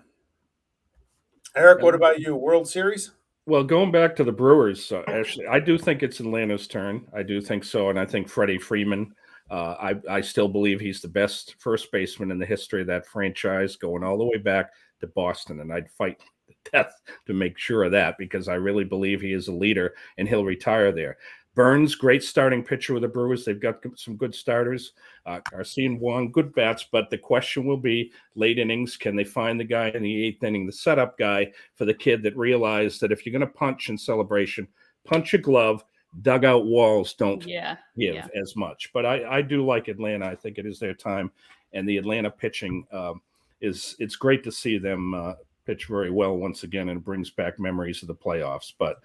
Eric, what about you? World Series? Well, going back to the Brewers, actually, I do think it's Atlanta's turn. I do think so, and I think Freddie Freeman. I still believe he's the best first baseman in the history of that franchise, going all the way back to Boston, and I'd fight to death to make sure of that because I really believe he is a leader, and he'll retire there. Burns, great starting pitcher with the Brewers. They've got some good starters. Garcia and Wong, good bats, but the question will be late innings. Can they find the guy in the eighth inning, the setup guy for the kid that realized that if you're going to punch in celebration, punch a glove, dugout walls don't give as much. But I do like Atlanta. I think it is their time. And the Atlanta pitching, it's great to see them pitch very well once again, and it brings back memories of the playoffs. But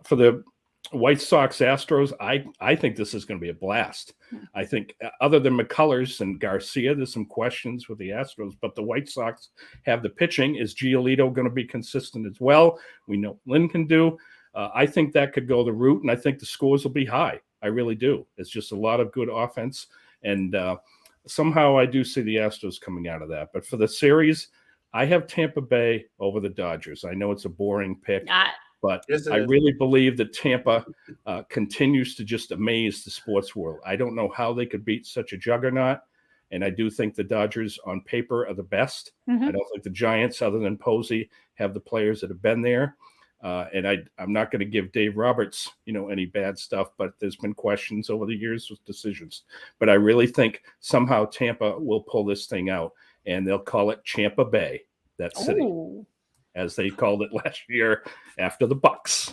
for the White Sox Astros, I think this is going to be a blast. I think other than McCullers and Garcia, there's some questions with the Astros, but the White Sox have the pitching. Is Giolito going to be consistent as well? We know Lynn can do. I think that could go the route, and I think the scores will be high. I really do. It's just a lot of good offense, and somehow I do see the Astros coming out of that. But for the series, I have Tampa Bay over the Dodgers. I know it's a boring pick. But I really believe that Tampa continues to just amaze the sports world. I don't know how they could beat such a juggernaut. And I do think the Dodgers on paper are the best. Mm-hmm. I don't think the Giants, other than Posey, have the players that have been there. And I'm not going to give Dave Roberts, any bad stuff, but there's been questions over the years with decisions. But I really think somehow Tampa will pull this thing out, and they'll call it Champa Bay, that city. Ooh. As they called it last year after the Bucks.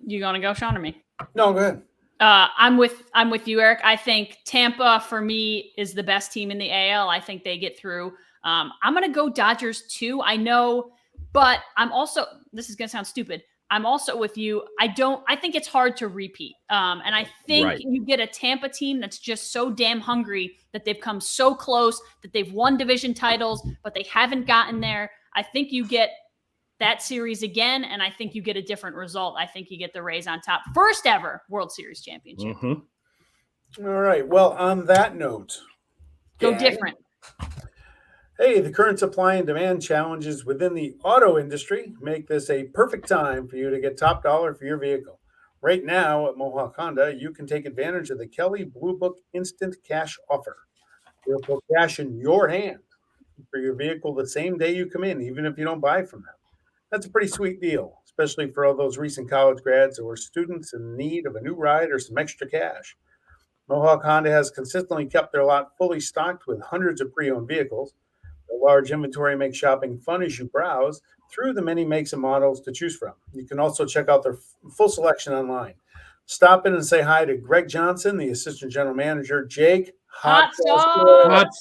You gonna go, Sean, or me? No, go ahead. I'm with you, Eric. I think Tampa for me is the best team in the AL. I think they get through. I'm gonna go Dodgers too. I know, but I'm also. This is gonna sound stupid. I'm also with you. I think it's hard to repeat. And I think you get a Tampa team that's just so damn hungry that they've come so close, that they've won division titles, but they haven't gotten there. I think you get that series again, and I think you get a different result. I think you get the Rays on top. First ever World Series championship. Mm-hmm. All right. Well, on that note. Go different. Hey, the current supply and demand challenges within the auto industry make this a perfect time for you to get top dollar for your vehicle. Right now at Mohawk Honda, you can take advantage of the Kelly Blue Book Instant Cash Offer. You'll put cash in your hand for your vehicle the same day you come in, even if you don't buy from them. That's a pretty sweet deal, especially for all those recent college grads or students in need of a new ride or some extra cash. Mohawk Honda has consistently kept their lot fully stocked with hundreds of pre-owned vehicles. The large inventory makes shopping fun as you browse through the many makes and models to choose from. You can also check out their full selection online. Stop in and say hi to Greg Johnson, the Assistant General Manager, Jake, Hot sauce.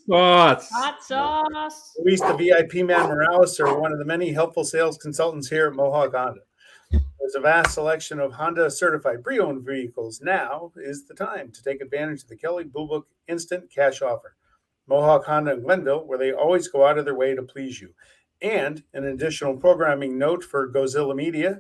Luis, the VIP man Morales, are one of the many helpful sales consultants here at Mohawk Honda. There's a vast selection of Honda certified pre-owned vehicles. Now is the time to take advantage of the Kelly Blue Book Instant Cash Offer. Mohawk Honda in Glenville, where they always go out of their way to please you. And an additional programming note for Gozilla Media.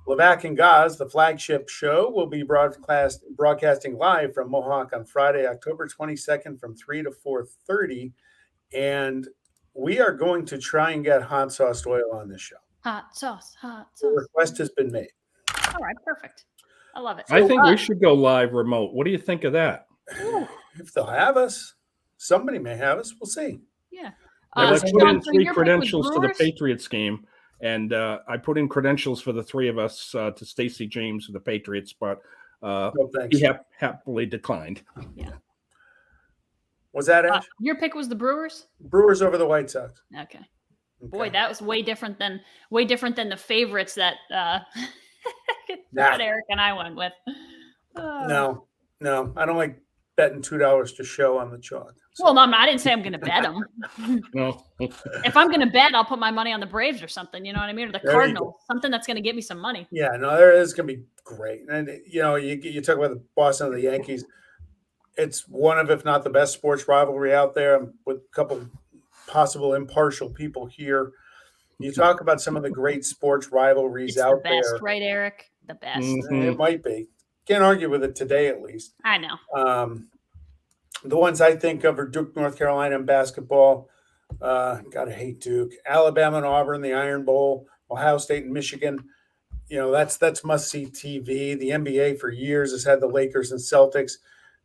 Levac and Gaz, the flagship show, will be broadcasting live from Mohawk on Friday, October 22nd from 3 to 4:30. And we are going to try and get hot sauce oil on this show. Hot sauce. The request has been made. All right, perfect. I love it. I think we should go live remote. What do you think of that? If they'll have us, somebody may have us. We'll see. Yeah. I put in 3 credentials to the Patriots game. And I put in credentials for the 3 of us to Stacey James of the Patriots, but he happily declined. Yeah. Was that Ash? Your pick was the Brewers? Brewers over the White Sox. Okay. Boy, that was way different than the favorites that Eric and I went with. No, I don't like betting $2 to show on the chalk. So. Well, no, I didn't say I'm going to bet them. No. If I'm going to bet, I'll put my money on the Braves or something. You know what I mean? Or the Cardinals, something that's going to get me some money. Yeah, no, there is going to be great. And you talk about the Boston and the Yankees. It's one of, if not the best sports rivalry out there. With a couple possible impartial people here. You talk about some of the great sports rivalries out there. It's the best, right, Eric? The best. Mm-hmm. It might be. Can't argue with it today, at least. I know. The ones I think of are Duke, North Carolina in basketball. Gotta hate Duke. Alabama and Auburn, the Iron Bowl. Ohio State and Michigan. That's must-see TV. The NBA for years has had the Lakers and Celtics.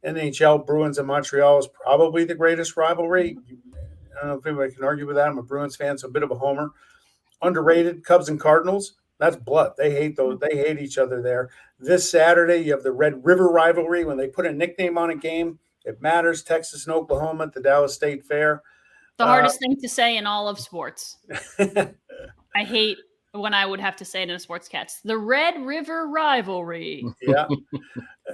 NHL, Bruins and Montreal is probably the greatest rivalry. I don't know if anybody can argue with that. I'm a Bruins fan, so a bit of a homer. Underrated, Cubs and Cardinals. That's blood. They hate those. They hate each other there. This Saturday, you have the Red River rivalry. When they put a nickname on a game, it matters. Texas and Oklahoma at the Dallas State Fair. The hardest thing to say in all of sports. I hate when I would have to say it in a sportscast. The Red River rivalry. Yeah.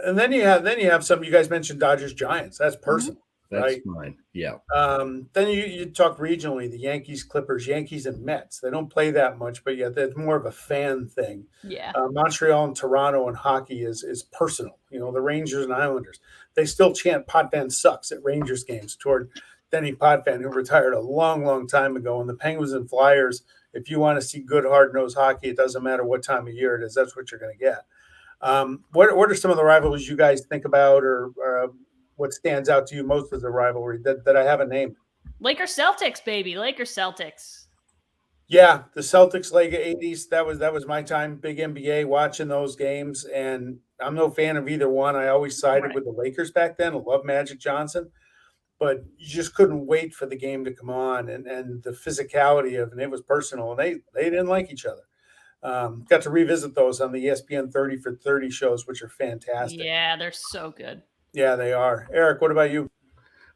And then you have some, you guys mentioned Dodgers Giants. That's personal. That's right? mine. Yeah. Then you talk regionally, the Yankees, Clippers, Yankees, and Mets. They don't play that much, but yeah, that's more of a fan thing. Yeah. Montreal and Toronto and hockey is personal. The Rangers and Islanders. They still chant Potvin sucks at Rangers games toward Denny Potvin, who retired a long, long time ago. And the Penguins and Flyers, if you want to see good, hard-nosed hockey, it doesn't matter what time of year it is. That's what you're going to get. What are some of the rivalries you guys think about, or what stands out to you most as a rivalry that I haven't named? Lakers Celtics, baby. Lakers Celtics. Yeah, the Celtics late 80s. That was my time. Big NBA, watching those games, and I'm no fan of either one. I always sided with the Lakers back then. I love Magic Johnson, but you just couldn't wait for the game to come on, and the physicality of, and it was personal, and they didn't like each other. Got to revisit those on the ESPN 30 for 30 shows, which are fantastic. Yeah, they're so good. Yeah, they are. Eric, what about you?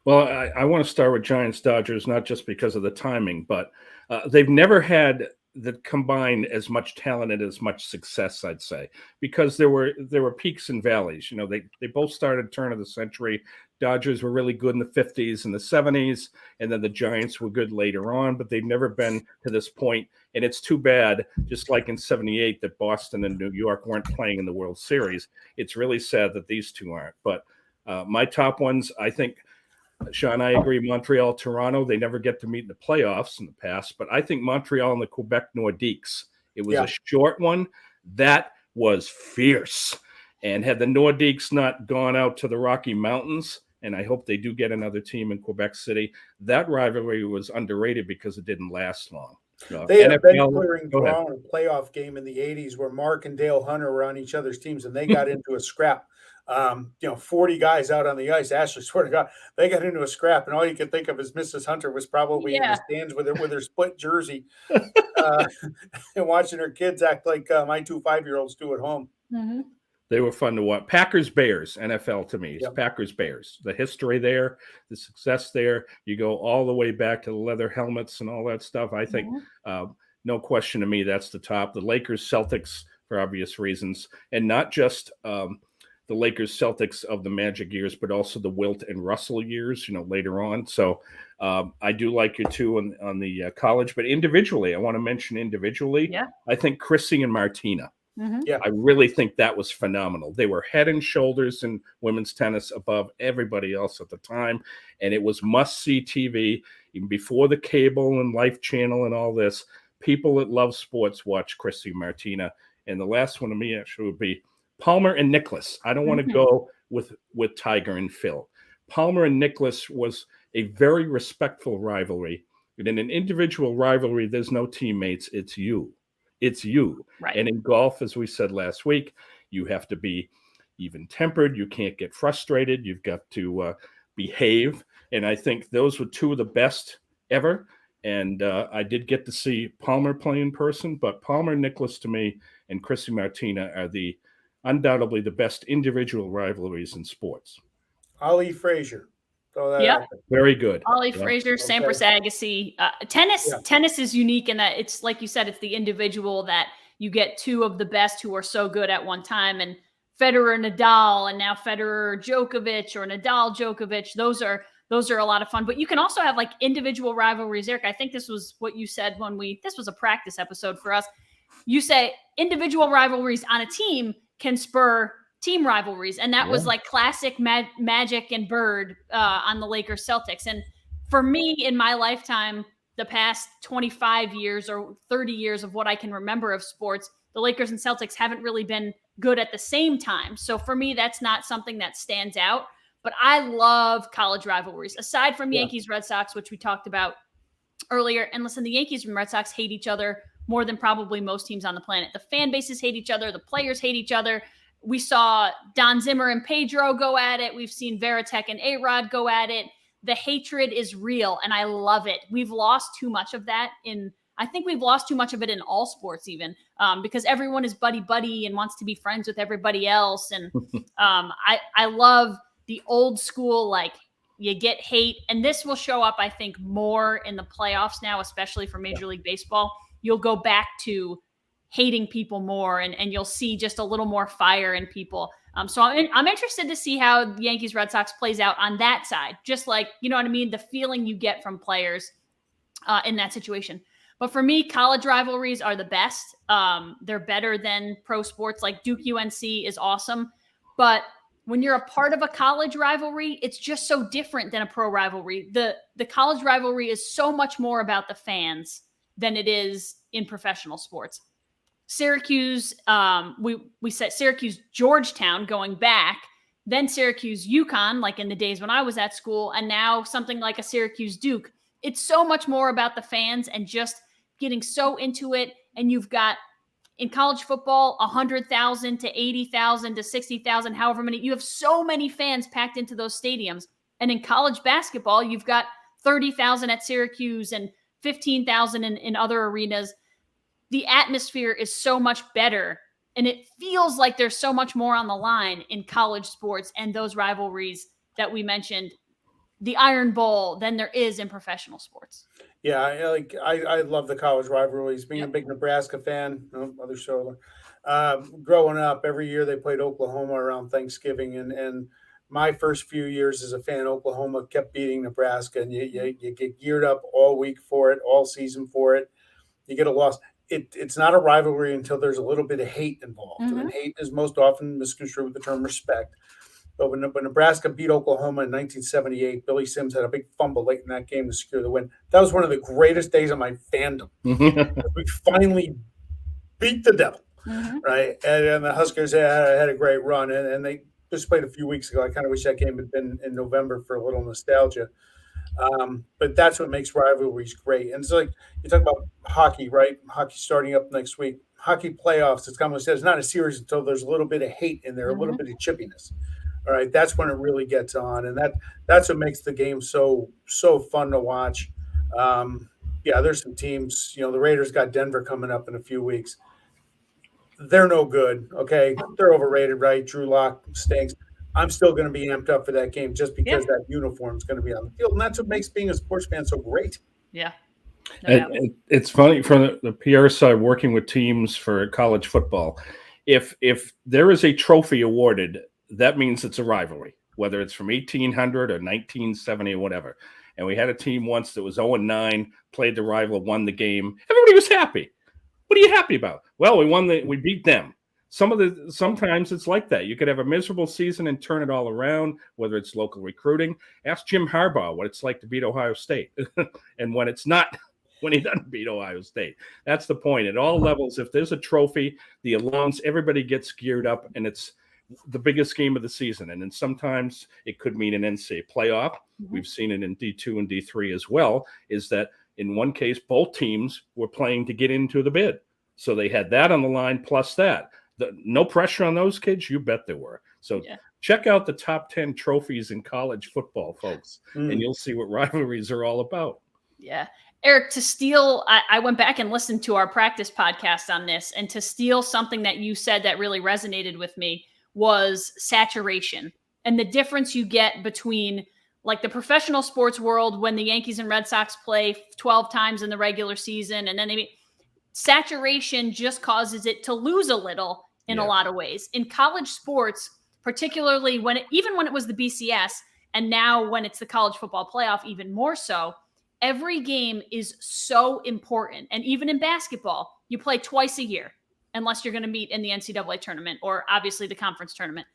Well, I want to start with Giants Dodgers, not just because of the timing, but they've never had that combined as much talent and as much success, I'd say, because there were peaks and valleys. They both started turn of the century. Dodgers were really good in the 50s and the 70s, and then the Giants were good later on, but they've never been to this point. And it's too bad, just like in 78, that Boston and New York weren't playing in the World Series. It's really sad that these two aren't. But my top ones, I think, Sean, I agree, Montreal, Toronto, they never get to meet in the playoffs in the past, but I think Montreal and the Quebec Nordiques, it was a short one. That was fierce. And had the Nordiques not gone out to the Rocky Mountains, and I hope they do get another team in Quebec City, that rivalry was underrated because it didn't last long. They had been clearing ground a playoff game in the 80s where Mark and Dale Hunter were on each other's teams, and they got into a scrap. 40 guys out on the ice. Ashley, swear to God, they got into a scrap, and all you could think of is Mrs. Hunter was probably in the stands with her split jersey, and watching her kids act like my 2 5-year-olds do at home. Mm-hmm. They were fun to watch. Packers Bears, NFL to me. It's Packers Bears. The history there, the success there. You go all the way back to the leather helmets and all that stuff. I think, no question to me, that's the top. The Lakers Celtics, for obvious reasons, and not just the Lakers Celtics of the Magic years, but also the Wilt and Russell years, later on. So I do like you two on the college, but individually, I want to mention individually. Yeah. I think Chrissy and Martina. Mm-hmm. Yeah. I really think that was phenomenal. They were head and shoulders in women's tennis above everybody else at the time. And it was must-see TV. Even before the cable and Life Channel and all this, people that love sports watch Chrissy and Martina. And the last one to me actually would be Palmer and Nicholas. I don't want to go with Tiger and Phil. Palmer and Nicholas was a very respectful rivalry. And in an individual rivalry, there's no teammates. It's you. It's you. Right. And in golf, as we said last week, you have to be even-tempered. You can't get frustrated. You've got to behave. And I think those were two of the best ever. And I did get to see Palmer play in person, but Palmer and Nicholas to me and Chrissy Martina are undoubtedly the best individual rivalries in sports. Ali Frazier. Yeah, very good. Ollie Frazier, Sampras Agassi. Tennis is unique in that it's like you said, it's the individual that you get two of the best who are so good at one time. And Federer, Nadal, and now Federer, Djokovic, or Nadal, Djokovic. Those are a lot of fun. But you can also have like individual rivalries. Eric, I think this was what you said this was a practice episode for us. You say individual rivalries on a team can spur team rivalries, and that was like classic Magic and Bird on the Lakers Celtics. And for me, in my lifetime, the past 25 years or 30 years of what I can remember of sports, the Lakers and Celtics haven't really been good at the same time. So for me, that's not something that stands out. But I love college rivalries, aside from Yankees-Red Sox, which we talked about earlier. And listen, the Yankees and Red Sox hate each other more than probably most teams on the planet. The fan bases hate each other. The players hate each other. We saw Don Zimmer and Pedro go at it. We've seen Veritek and A-Rod go at it. The hatred is real, and I love it. We've lost too much of that I think we've lost too much of it in all sports even, because everyone is buddy-buddy and wants to be friends with everybody else. And I love the old school, like, you get hate. And this will show up, I think, more in the playoffs now, especially for Major League Baseball. You'll go back to hating people more, and you'll see just a little more fire in people. So I'm interested to see how the Yankees-Red Sox plays out on that side. Just like, you know what I mean? The feeling you get from players in that situation. But for me, college rivalries are the best. They're better than pro sports. Like Duke UNC is awesome. But when you're a part of a college rivalry, it's just so different than a pro rivalry. The college rivalry is so much more about the fans than it is in professional sports. Syracuse, we said Syracuse, Georgetown going back, then Syracuse, UConn, like in the days when I was at school, and now something like a Syracuse Duke. It's so much more about the fans and just getting so into it. And you've got in college football, 100,000 to 80,000 to 60,000, however many. You have so many fans packed into those stadiums. And in college basketball, you've got 30,000 at Syracuse and 15,000 in other arenas. The atmosphere is so much better, and it feels like there's so much more on the line in college sports and those rivalries that we mentioned, the Iron Bowl, than there is in professional sports. Yeah, I love the college rivalries. Being a big Nebraska fan, other show. Growing up, every year they played Oklahoma around Thanksgiving, and my first few years as a fan, Oklahoma kept beating Nebraska, and you get geared up all week for it, all season for it. You get a loss. It's not a rivalry until there's a little bit of hate involved. Mm-hmm. And hate is most often misconstrued with the term respect. But when Nebraska beat Oklahoma in 1978, Billy Sims had a big fumble late in that game to secure the win. That was one of the greatest days of my fandom. We finally beat the devil, right? And the Huskers had a great run, and they just played a few weeks ago. I kind of wish that game had been in November for a little nostalgia. But that's what makes rivalries great. And it's like you talk about hockey, right? Hockey starting up next week. Hockey playoffs, as Kamala said, it's not a series until there's a little bit of hate in there, a little bit of chippiness. All right, that's when it really gets on, and that's what makes the game so fun to watch. There's some teams. The Raiders got Denver coming up in a few weeks. They're no good. Okay, they're overrated, right? Drew Lock stinks. I'm still going to be amped up for that game just because that uniform is going to be on the field, and that's what makes being a sports fan so great. Yeah. It's funny from the PR side, working with teams for college football. If there is a trophy awarded, that means it's a rivalry, whether it's from 1800 or 1970 or whatever. And we had a team once that was 0-9, played the rival, won the game. Everybody was happy. What are you happy about? Well, we beat them. Sometimes it's like that. You could have a miserable season and turn it all around, whether it's local recruiting. Ask Jim Harbaugh what it's like to beat Ohio State. And when he doesn't beat Ohio State. That's the point. At all levels, if there's a trophy, the alums, everybody gets geared up, and it's the biggest game of the season. And then sometimes it could mean an NCAA playoff. We've seen it in D2 and D3 as well, is that in one case, both teams were playing to get into the bid. So they had that on the line plus that. No pressure on those kids? You bet there were. So check out the top 10 trophies in college football, folks, and you'll see what rivalries are all about. Yeah. Eric, to steal, I went back and listened to our practice podcast on this, and to steal something that you said that really resonated with me was saturation and the difference you get between like the professional sports world when the Yankees and Red Sox play 12 times in the regular season. And then saturation just causes it to lose a little in a lot of ways. In college sports, particularly even when it was the BCS, and now when it's the college football playoff, even more so, every game is so important. And even in basketball, you play twice a year, unless you're going to meet in the NCAA tournament or obviously the conference tournament.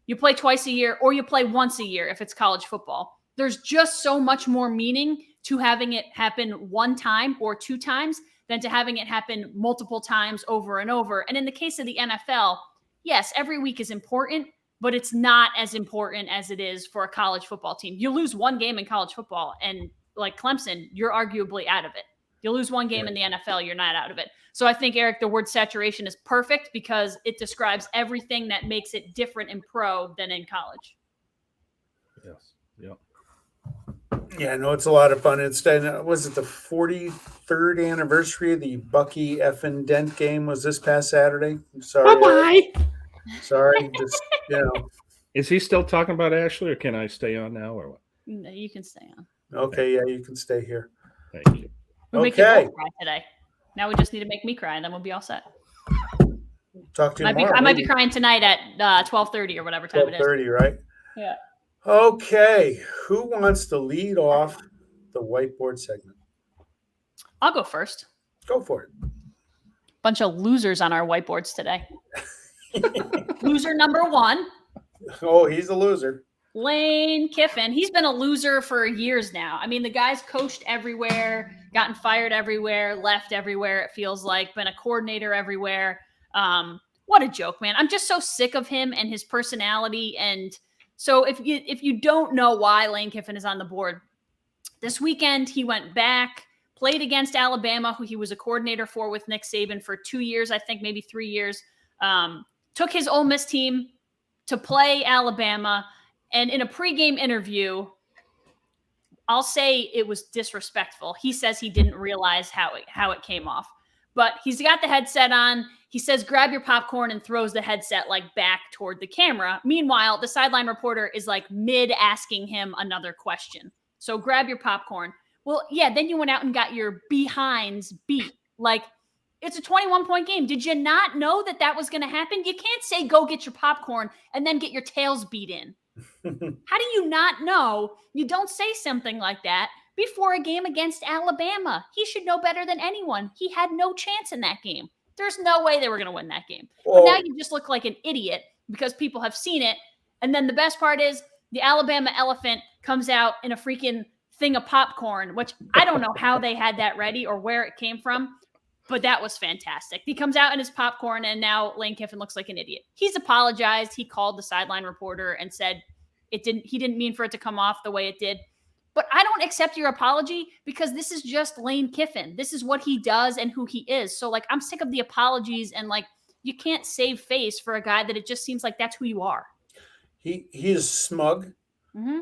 You play twice a year, or you play once a year if it's college football. There's just so much more meaning to having it happen one time or two times than to having it happen multiple times over and over. And in the case of the NFL, yes, every week is important, but it's not as important as it is for a college football team. You lose one game in college football, and like Clemson, you're arguably out of it. You lose one game in the NFL, you're not out of it. So I think, Eric, the word saturation is perfect because it describes everything that makes it different in pro than in college. Yes. Yep. Yeah, no, it's a lot of fun. Was it the 43rd anniversary of the Bucky effing Dent game was this past Saturday? I'm sorry. Bye-bye. Sorry. Just, Is he still talking about Ashley, or can I stay on now, or what? No, you can stay on. Okay, yeah, you can stay here. Thank you. We'll make you both cry today. Now we just need to make me cry, and then we'll be all set. Talk to you tomorrow. I might be crying tonight at 12:30 or whatever time it is. 12:30, right? Yeah. Okay, who wants to lead off the whiteboard segment? I'll go first. Go for it. Bunch of losers on our whiteboards today. Loser number 1. Oh, he's a loser. Lane Kiffin. He's been a loser for years now. I mean, the guy's coached everywhere, gotten fired everywhere, left everywhere, it feels like, been a coordinator everywhere. What a joke, man. I'm just so sick of him and his personality. And so if you don't know why Lane Kiffin is on the board, this weekend he went back, played against Alabama, who he was a coordinator for with Nick Saban for 2 years, I think maybe 3 years. Took his Ole Miss team to play Alabama. And in a pregame interview, I'll say it was disrespectful. He says he didn't realize how it came off. But he's got the headset on. He says, grab your popcorn, and throws the headset like back toward the camera. Meanwhile, the sideline reporter is like mid asking him another question. So grab your popcorn. Well, yeah, then you went out and got your behinds beat. Like, it's a 21-point game. Did you not know that was going to happen? You can't say go get your popcorn and then get your tails beat in. How do you not know? You don't say something like that before a game against Alabama. He should know better than anyone. He had no chance in that game. There's no way they were going to win that game. But now you just look like an idiot because people have seen it. And then the best part is the Alabama elephant comes out in a freaking thing of popcorn, which I don't know how they had that ready or where it came from, but that was fantastic. He comes out in his popcorn, and now Lane Kiffin looks like an idiot. He's apologized. He called the sideline reporter and said he didn't mean for it to come off the way it did. But I don't accept your apology because this is just Lane Kiffin. This is what he does and who he is. So, like, I'm sick of the apologies, and, like, you can't save face for a guy that it just seems like that's who you are. He is smug. Mm-hmm.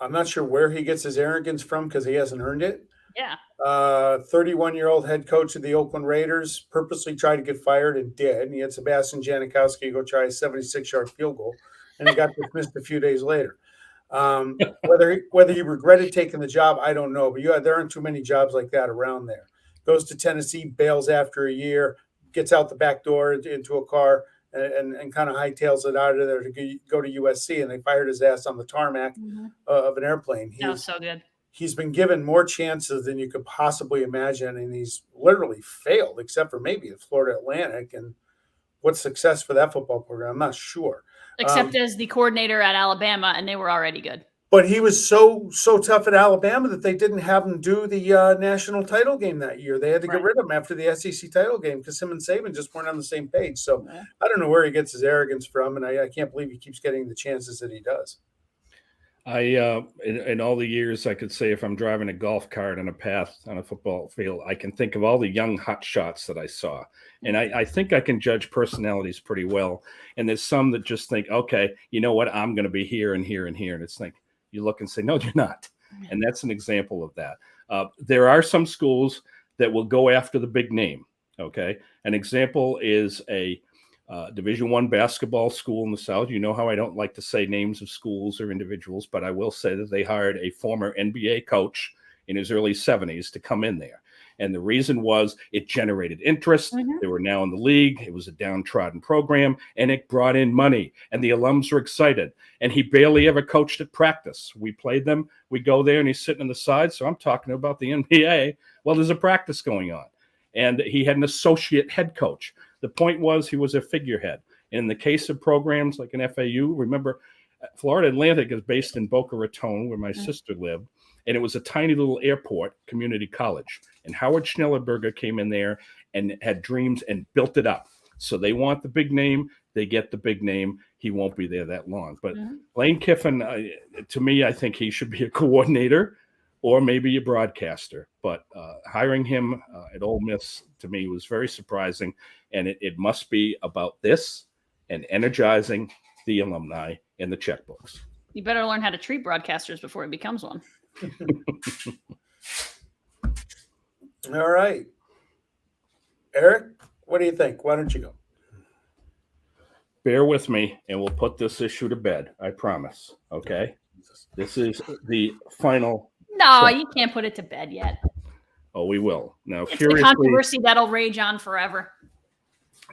I'm not sure where he gets his arrogance from because he hasn't earned it. Yeah. 31-year-old head coach of the Oakland Raiders purposely tried to get fired and did. And he had Sebastian Janikowski go try a 76-yard field goal, and he got dismissed a few days later. Whether he regretted taking the job, I don't know. But there aren't too many jobs like that around there. Goes to Tennessee, bails after a year, gets out the back door into a car, and kind of hightails it out of there to go to USC. And they fired his ass on the tarmac of an airplane. That was so good. He's been given more chances than you could possibly imagine, and he's literally failed, except for maybe the Florida Atlantic. And what's success for that football program? I'm not sure. Except as the coordinator at Alabama, and they were already good. But he was so tough at Alabama that they didn't have him do the national title game that year. They had to get rid of him after the SEC title game because him and Saban just weren't on the same page. So I don't know where he gets his arrogance from, and I can't believe he keeps getting the chances that he does. In all the years, I could say if I'm driving a golf cart on a path on a football field, I can think of all the young hot shots that I saw. And I think I can judge personalities pretty well. And there's some that just think, okay, you know what? I'm going to be here and here and here. And it's like, you look and say, no, you're not. And that's an example of that. There are some schools that will go after the big name. Okay. An example is a Division I basketball school in the South. You know how I don't like to say names of schools or individuals, but I will say that they hired a former NBA coach in his early 70s to come in there. And the reason was it generated interest. They were now in the league. It was a downtrodden program, and it brought in money, and the alums were excited. And he barely ever coached at practice. We played them. We go there, and he's sitting on the side. So I'm talking about the NBA. Well, there's a practice going on. And he had an associate head coach. The point was he was a figurehead. In the case of programs like an FAU, remember, Florida Atlantic is based in Boca Raton, where my sister lived, and it was a tiny little airport, community college. And Howard Schnellenberger came in there and had dreams and built it up. So they want the big name. They get the big name. He won't be there that long. But Lane Kiffin, to me, I think he should be a coordinator or maybe a broadcaster. But hiring him at Ole Miss to me was very surprising, and it must be about this and energizing the alumni and the checkbooks. You better learn how to treat broadcasters before he becomes one. All right. Eric, what do you think? Why don't you go? Bear with me, and we'll put this issue to bed. I promise. Okay? This is the final. No, you can't put it to bed yet. Oh, we will. Now, It's the controversy that'll rage on forever.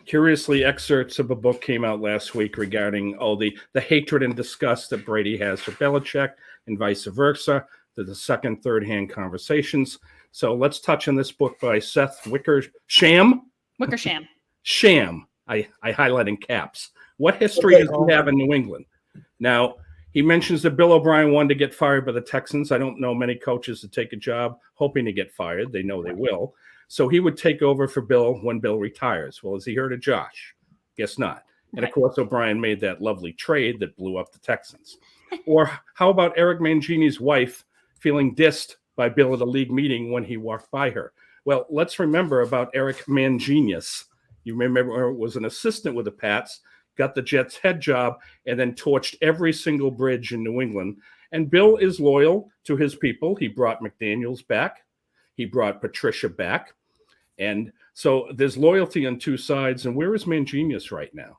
Curiously, excerpts of a book came out last week regarding the hatred and disgust that Brady has for Belichick and vice versa, to the second, third-hand conversations. So let's touch on this book by Seth Wickersham. Wickersham. Sham. I highlight in caps. What history does he have in New England? Now, he mentions that Bill O'Brien wanted to get fired by the Texans. I don't know many coaches that take a job hoping to get fired. They know they will. So he would take over for Bill when Bill retires. Well, has he heard of Josh? Guess not. And, of course, O'Brien made that lovely trade that blew up the Texans. Or how about Eric Mangini's wife feeling dissed by Bill at a league meeting when he walked by her? Well, let's remember about Eric Manginius. You remember it was an assistant with the Pats, got the Jets head job, and then torched every single bridge in New England. And Bill is loyal to his people. He brought McDaniels back. He brought Patricia back. And so there's loyalty on two sides. And where is Manginius right now?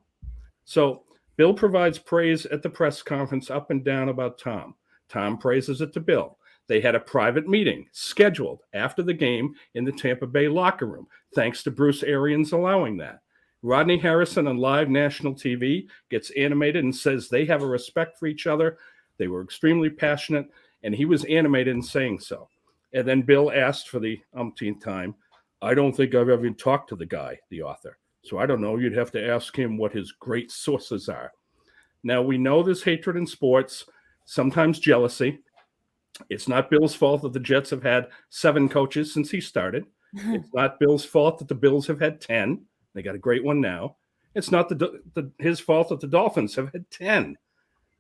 So Bill provides praise at the press conference up and down about Tom. Tom praises it to Bill. They had a private meeting scheduled after the game in the Tampa Bay locker room, thanks to Bruce Arians allowing that. Rodney Harrison on live national TV gets animated and says they have a respect for each other. They were extremely passionate, and he was animated in saying so. And then Bill asked for the umpteenth time, I don't think I've ever talked to the guy, the author. So I don't know. You'd have to ask him what his great sources are. Now, we know there's hatred in sports, sometimes jealousy. It's not Bill's fault that the Jets have had 7 coaches since he started. It's not Bill's fault that the Bills have had 10. They got a great one now. It's not his fault that the Dolphins have had 10.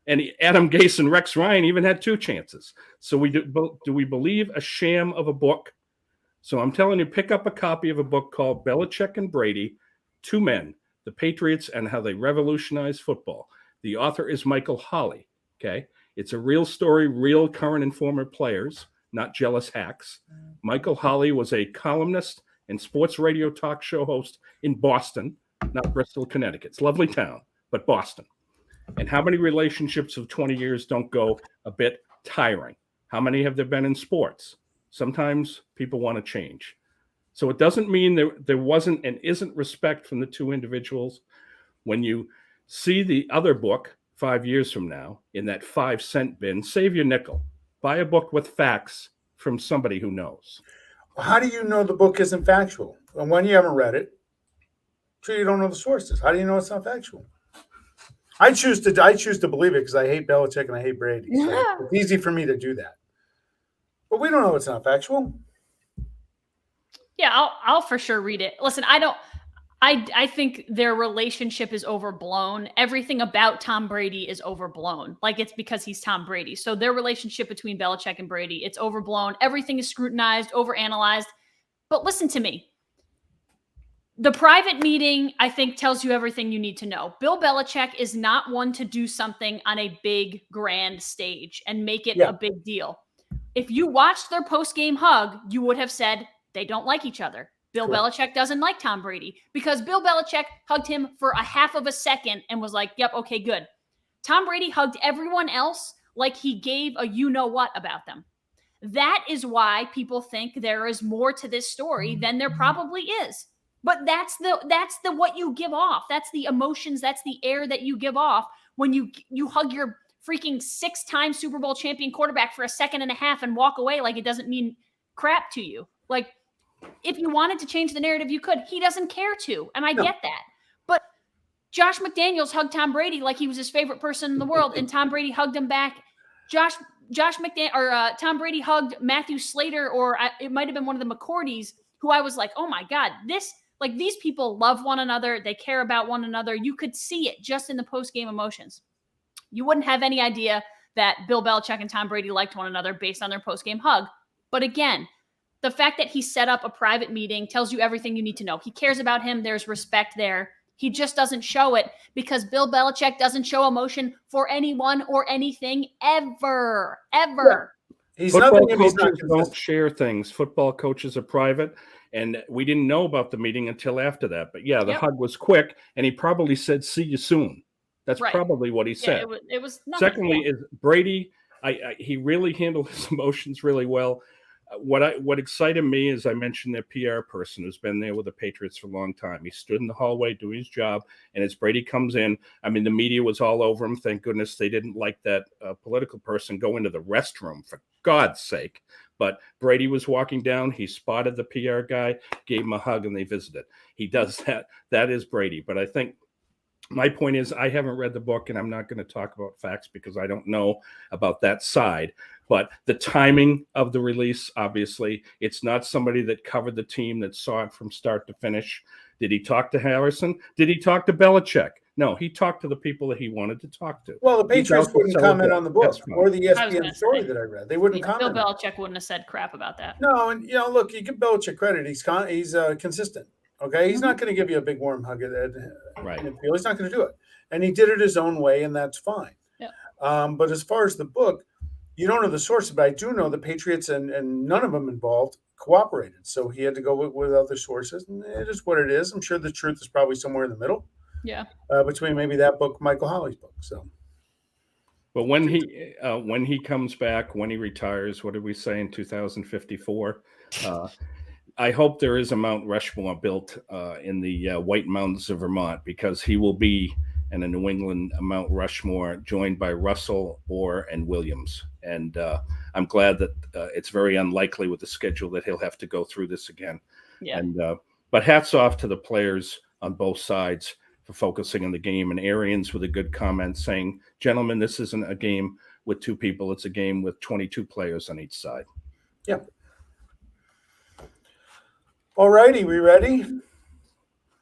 And Adam Gase and Rex Ryan even had 2 chances. So do we believe a sham of a book? So I'm telling you, pick up a copy of a book called Belichick and Brady, Two Men, the Patriots and How They Revolutionized Football. The author is Michael Holley, okay? It's a real story, real current and former players, not jealous hacks. Michael Holley was a columnist and sports radio talk show host in Boston, not Bristol, Connecticut. It's a lovely town, but Boston. And how many relationships of 20 years don't go a bit tiring? How many have there been in sports? Sometimes people want to change. So it doesn't mean there wasn't and isn't respect from the two individuals. When you see the other book 5 years from now in that 5-cent bin, save your nickel. Buy a book with facts from somebody who knows. How do you know the book isn't factual? And when you haven't read it, sure you don't know the sources. How do you know it's not factual? I choose to believe it because I hate Belichick and I hate Brady. So it's easy for me to do that. But we don't know it's not factual. Yeah, I'll for sure read it. Listen, I think their relationship is overblown. Everything about Tom Brady is overblown. Like, it's because he's Tom Brady. So their relationship between Belichick and Brady, it's overblown. Everything is scrutinized, overanalyzed. But listen to me. The private meeting, I think, tells you everything you need to know. Bill Belichick is not one to do something on a big, grand stage and make it a big deal. If you watched their post-game hug, you would have said they don't like each other. Bill Belichick doesn't like Tom Brady because Bill Belichick hugged him for a half of a second and was like, yep, okay, good. Tom Brady hugged everyone else like he gave a you-know-what about them. That is why people think there is more to this story than there probably is. But that's the what you give off. That's the emotions. That's the air that you give off when you hug your freaking 6-time Super Bowl champion quarterback for a second and a half and walk away like it doesn't mean crap to you. Like, if you wanted to change the narrative, you could. He doesn't care to, and I get that. But Josh McDaniels hugged Tom Brady like he was his favorite person in the world, and Tom Brady hugged him back. Tom Brady hugged Matthew Slater, or it might have been one of the McCourties, who I was like, oh my God, these people love one another. They care about one another. You could see it just in the post-game emotions. You wouldn't have any idea that Bill Belichick and Tom Brady liked one another based on their post-game hug. But again, the fact that he set up a private meeting tells you everything you need to know. He cares about him. There's respect there. He just doesn't show it because Bill Belichick doesn't show emotion for anyone or anything ever. Yeah. He's Football nothing. He's not coaches don't share things. Football coaches are private, and we didn't know about the meeting until after that. But yeah, the hug was quick, and he probably said, "See you soon." That's probably what he said. It was nothing. Secondly, is Brady. He really handled his emotions really well. What excited me is I mentioned their PR person who's been there with the Patriots for a long time. He stood in the hallway doing his job, and as Brady comes in, I mean, the media was all over him. Thank goodness they didn't like that political person go into the restroom, for God's sake. But Brady was walking down. He spotted the PR guy, gave him a hug, and they visited. He does that. That is Brady. But I think my point is I haven't read the book, and I'm not going to talk about facts because I don't know about that side. But the timing of the release, obviously, it's not somebody that covered the team that saw it from start to finish. Did he talk to Harrison? Did he talk to Belichick? No, he talked to the people that he wanted to talk to. Well, the Patriots wouldn't comment on the book or the ESPN story that I read. They wouldn't comment. Bill Belichick wouldn't have said crap about that. No, and look, you give Belichick credit. He's consistent. Okay, he's not going to give you a big warm hug at midfield. He's not going to do it, and he did it his own way, and that's fine. Yeah. But as far as the book, you don't know the source, but I do know the Patriots and none of them involved cooperated. So he had to go with other sources, and it is what it is. I'm sure the truth is probably somewhere in the middle. Yeah. Between maybe that book, Michael Holley's book. So. But when he comes back, when he retires, what did we say in 2054? I hope there is a Mount Rushmore built in the White Mountains of Vermont, because he will be in a New England Mount Rushmore joined by Russell, Orr, and Williams. And I'm glad that it's very unlikely with the schedule that he'll have to go through this again. Yeah. And but hats off to the players on both sides for focusing on the game. And Arians with a good comment saying, "Gentlemen, this isn't a game with two people. It's a game with 22 players on each side." Yeah. All righty, we ready?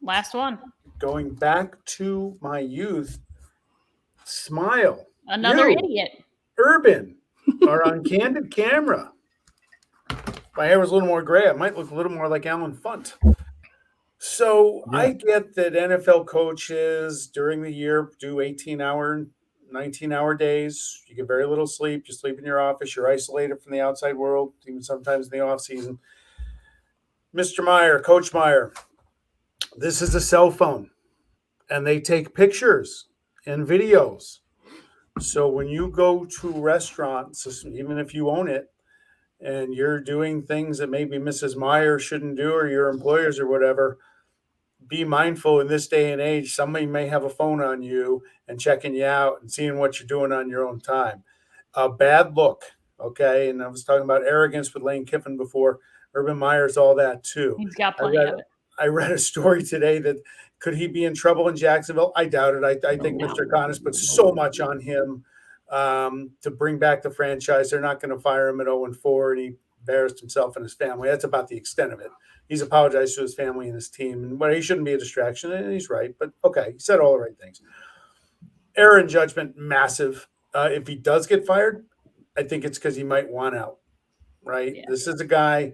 Last one. Going back to my youth, Smile. Another idiot. Urban are on candid camera. My hair was a little more gray. I might look a little more like Alan Funt. So yeah. I get that NFL coaches during the year do 18-hour, 19-hour days. You get very little sleep. You sleep in your office. You're isolated from the outside world, even sometimes in the off season. Mr. Meyer, Coach Meyer, this is a cell phone, and they take pictures and videos. So when you go to restaurants, even if you own it, and you're doing things that maybe Mrs. Meyer shouldn't do, or your employers or whatever, be mindful in this day and age. Somebody may have a phone on you and checking you out and seeing what you're doing on your own time. A bad look, okay? And I was talking about arrogance with Lane Kiffin before. Urban Meyer's all that too. He's got plenty of it. I read a story today that could he be in trouble in Jacksonville? I doubt it. I think Mr. Connis put so much on him to bring back the franchise. They're not going to fire him at 0-4, and he embarrassed himself and his family. That's about the extent of it. He's apologized to his family and his team, and he shouldn't be a distraction, and he's right. But okay, he said all the right things. Error in judgment, massive. If he does get fired, I think it's because he might want out. Right? Yeah. This is a guy.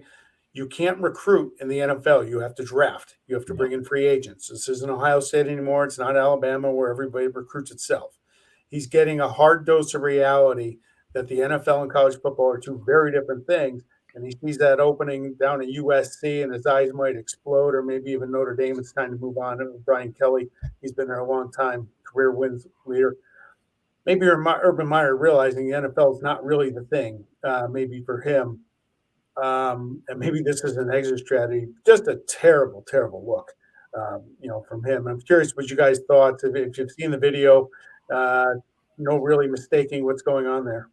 You can't recruit in the NFL. You have to draft. You have to bring in free agents. This isn't Ohio State anymore. It's not Alabama where everybody recruits itself. He's getting a hard dose of reality that the NFL and college football are two very different things. And he sees that opening down at USC, and his eyes might explode, or maybe even Notre Dame. It's time to move on. And Brian Kelly, he's been there a long time, career wins leader. Maybe Urban Meyer realizing the NFL is not really the thing, maybe for him. And maybe this is an exit strategy. Just a terrible, terrible look, from him. I'm curious what you guys thought. If you've seen the video, no really mistaking what's going on there.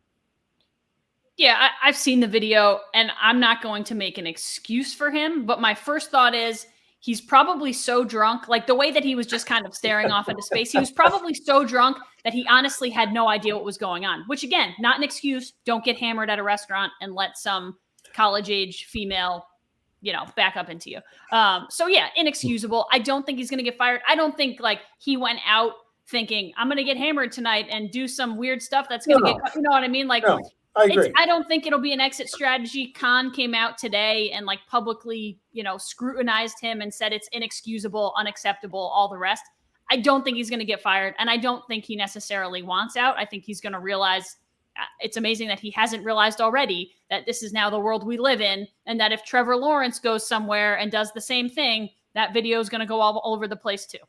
Yeah, I've seen the video, and I'm not going to make an excuse for him. But my first thought is he's probably so drunk, like the way that he was just kind of staring off into space. He was probably so drunk that he honestly had no idea what was going on, which, again, not an excuse. Don't get hammered at a restaurant and let some college-age female, back up into you. So yeah, inexcusable. I don't think he's going to get fired. I don't think he went out thinking I'm going to get hammered tonight and do some weird stuff that's going to get, you know what I mean? I agree. I don't think it'll be an exit strategy. Khan came out today and like publicly, scrutinized him and said it's inexcusable, unacceptable, all the rest. I don't think he's going to get fired, and I don't think he necessarily wants out. I think he's going to realize it's amazing that he hasn't realized already that this is now the world we live in, and that if Trevor Lawrence goes somewhere and does the same thing, that video is going to go all over the place too.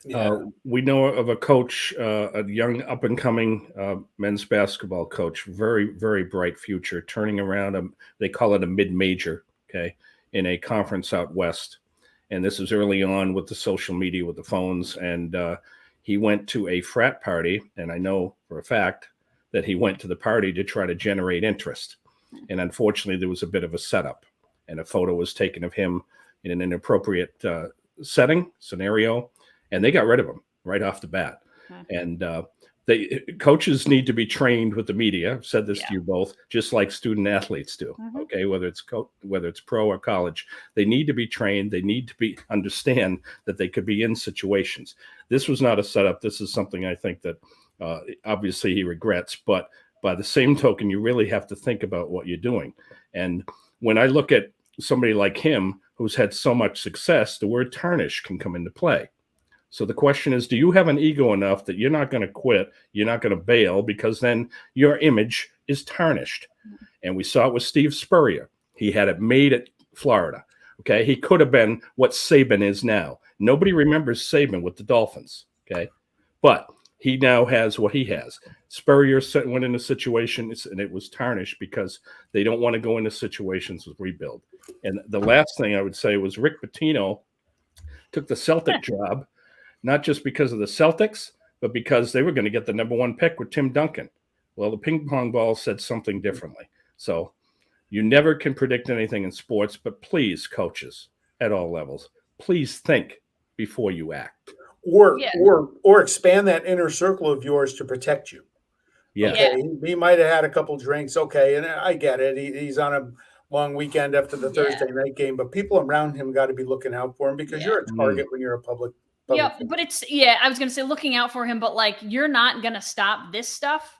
Yeah. We know of a coach, a young up-and-coming men's basketball coach, very, very bright future, turning around they call it a mid-major, okay, in a conference out west. And this is early on with the social media, with the phones. And he went to a frat party, and I know for a fact that he went to the party to try to generate interest. And unfortunately, there was a bit of a setup, and a photo was taken of him in an inappropriate scenario, and they got rid of him right off the bat. And coaches need to be trained with the media. I've said this to you both, just like student athletes do. Okay, whether it's pro or college, they need to be trained. They need to understand that they could be in situations. This was not a setup. This is something I think that obviously he regrets. But by the same token, you really have to think about what you're doing. And when I look at somebody like him who's had so much success, the word tarnish can come into play. So the question is, do you have an ego enough that you're not going to quit, you're not going to bail, because then your image is tarnished? And we saw it with Steve Spurrier. He had it made at Florida. Okay, he could have been what Saban is now. Nobody remembers Saban with the Dolphins. Okay, but he now has what he has. Spurrier went into situations and it was tarnished because they don't want to go into situations with rebuild. And the last thing I would say was Rick Pitino took the Celtic job, not just because of the Celtics, but because they were going to get the number 1 pick with Tim Duncan. Well, the ping pong ball said something differently. So you never can predict anything in sports, but please, coaches at all levels, please think before you act. Or expand that inner circle of yours to protect you. Yeah. Okay, he might have had a couple drinks. Okay, and I get it. He's on a long weekend after the Thursday night game, but people around him got to be looking out for him, because you're a target when you're a public. Yeah, but it's I was gonna say looking out for him, but like you're not gonna stop this stuff.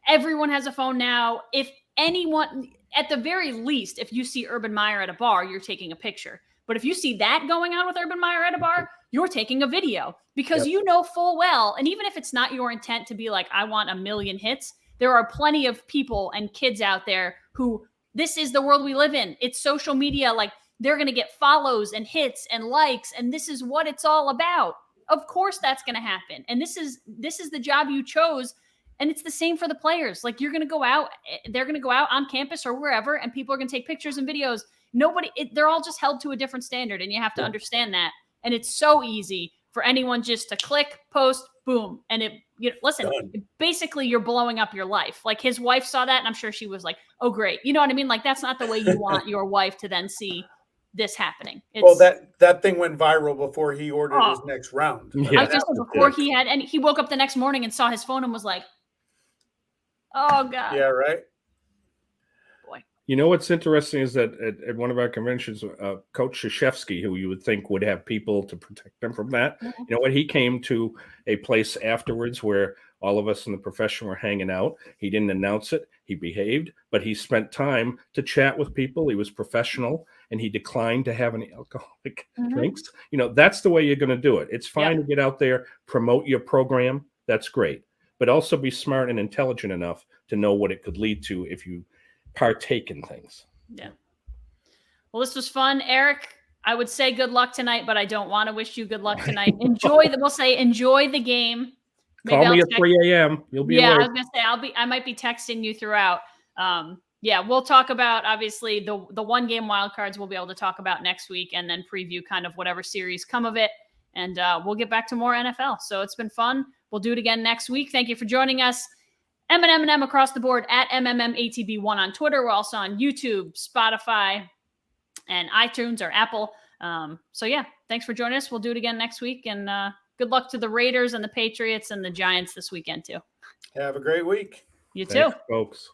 Everyone has a phone now. If anyone, at the very least, if you see Urban Meyer at a bar, you're taking a picture. But if you see that going on with Urban Meyer at a bar, you're taking a video, because you know full well, and even if it's not your intent to be like, I want 1 million hits, there are plenty of people and kids out there who, this is the world we live in. It's social media. Like, they're going to get follows and hits and likes, and this is what it's all about. Of course that's going to happen. And this is the job you chose. And it's the same for the players. Like, you're going to go out, they're going to go out on campus or wherever, and people are going to take pictures and videos. They're all just held to a different standard, and you have to understand that. And it's so easy for anyone just to click, post, boom. And basically you're blowing up your life. Like, his wife saw that, and I'm sure she was like, oh, great. You know what I mean? Like, that's not the way you want your wife to then see this happening. Well, that thing went viral before he ordered his next round. I was just before he had, and he woke up the next morning and saw his phone and was like, oh God. Yeah, right. Boy. You know what's interesting is that at one of our conventions, Coach Krzyzewski, who you would think would have people to protect them from that, you know what? He came to a place afterwards where all of us in the profession were hanging out. He didn't announce it. He behaved, but he spent time to chat with people. He was professional, and he declined to have any alcoholic drinks. You know, that's the way you're going to do it. It's fine to get out there, promote your program. That's great. But also be smart and intelligent enough to know what it could lead to if you partake in things. Yeah. Well, this was fun. Eric, I would say good luck tonight, but I don't want to wish you good luck tonight. Enjoy the game. Maybe Call me at 3 a.m. You'll be awake. I was gonna say I might be texting you throughout. We'll talk about, obviously, the 1 game wild cards we'll be able to talk about next week, and then preview kind of whatever series come of it. And we'll get back to more NFL. So it's been fun. We'll do it again next week. Thank you for joining us. M&M&M across the board at m&m&m&atb1 on Twitter. We're also on YouTube, Spotify, and iTunes or Apple. Thanks for joining us. We'll do it again next week. And good luck to the Raiders and the Patriots and the Giants this weekend too. Have a great week. You too. Thanks, folks.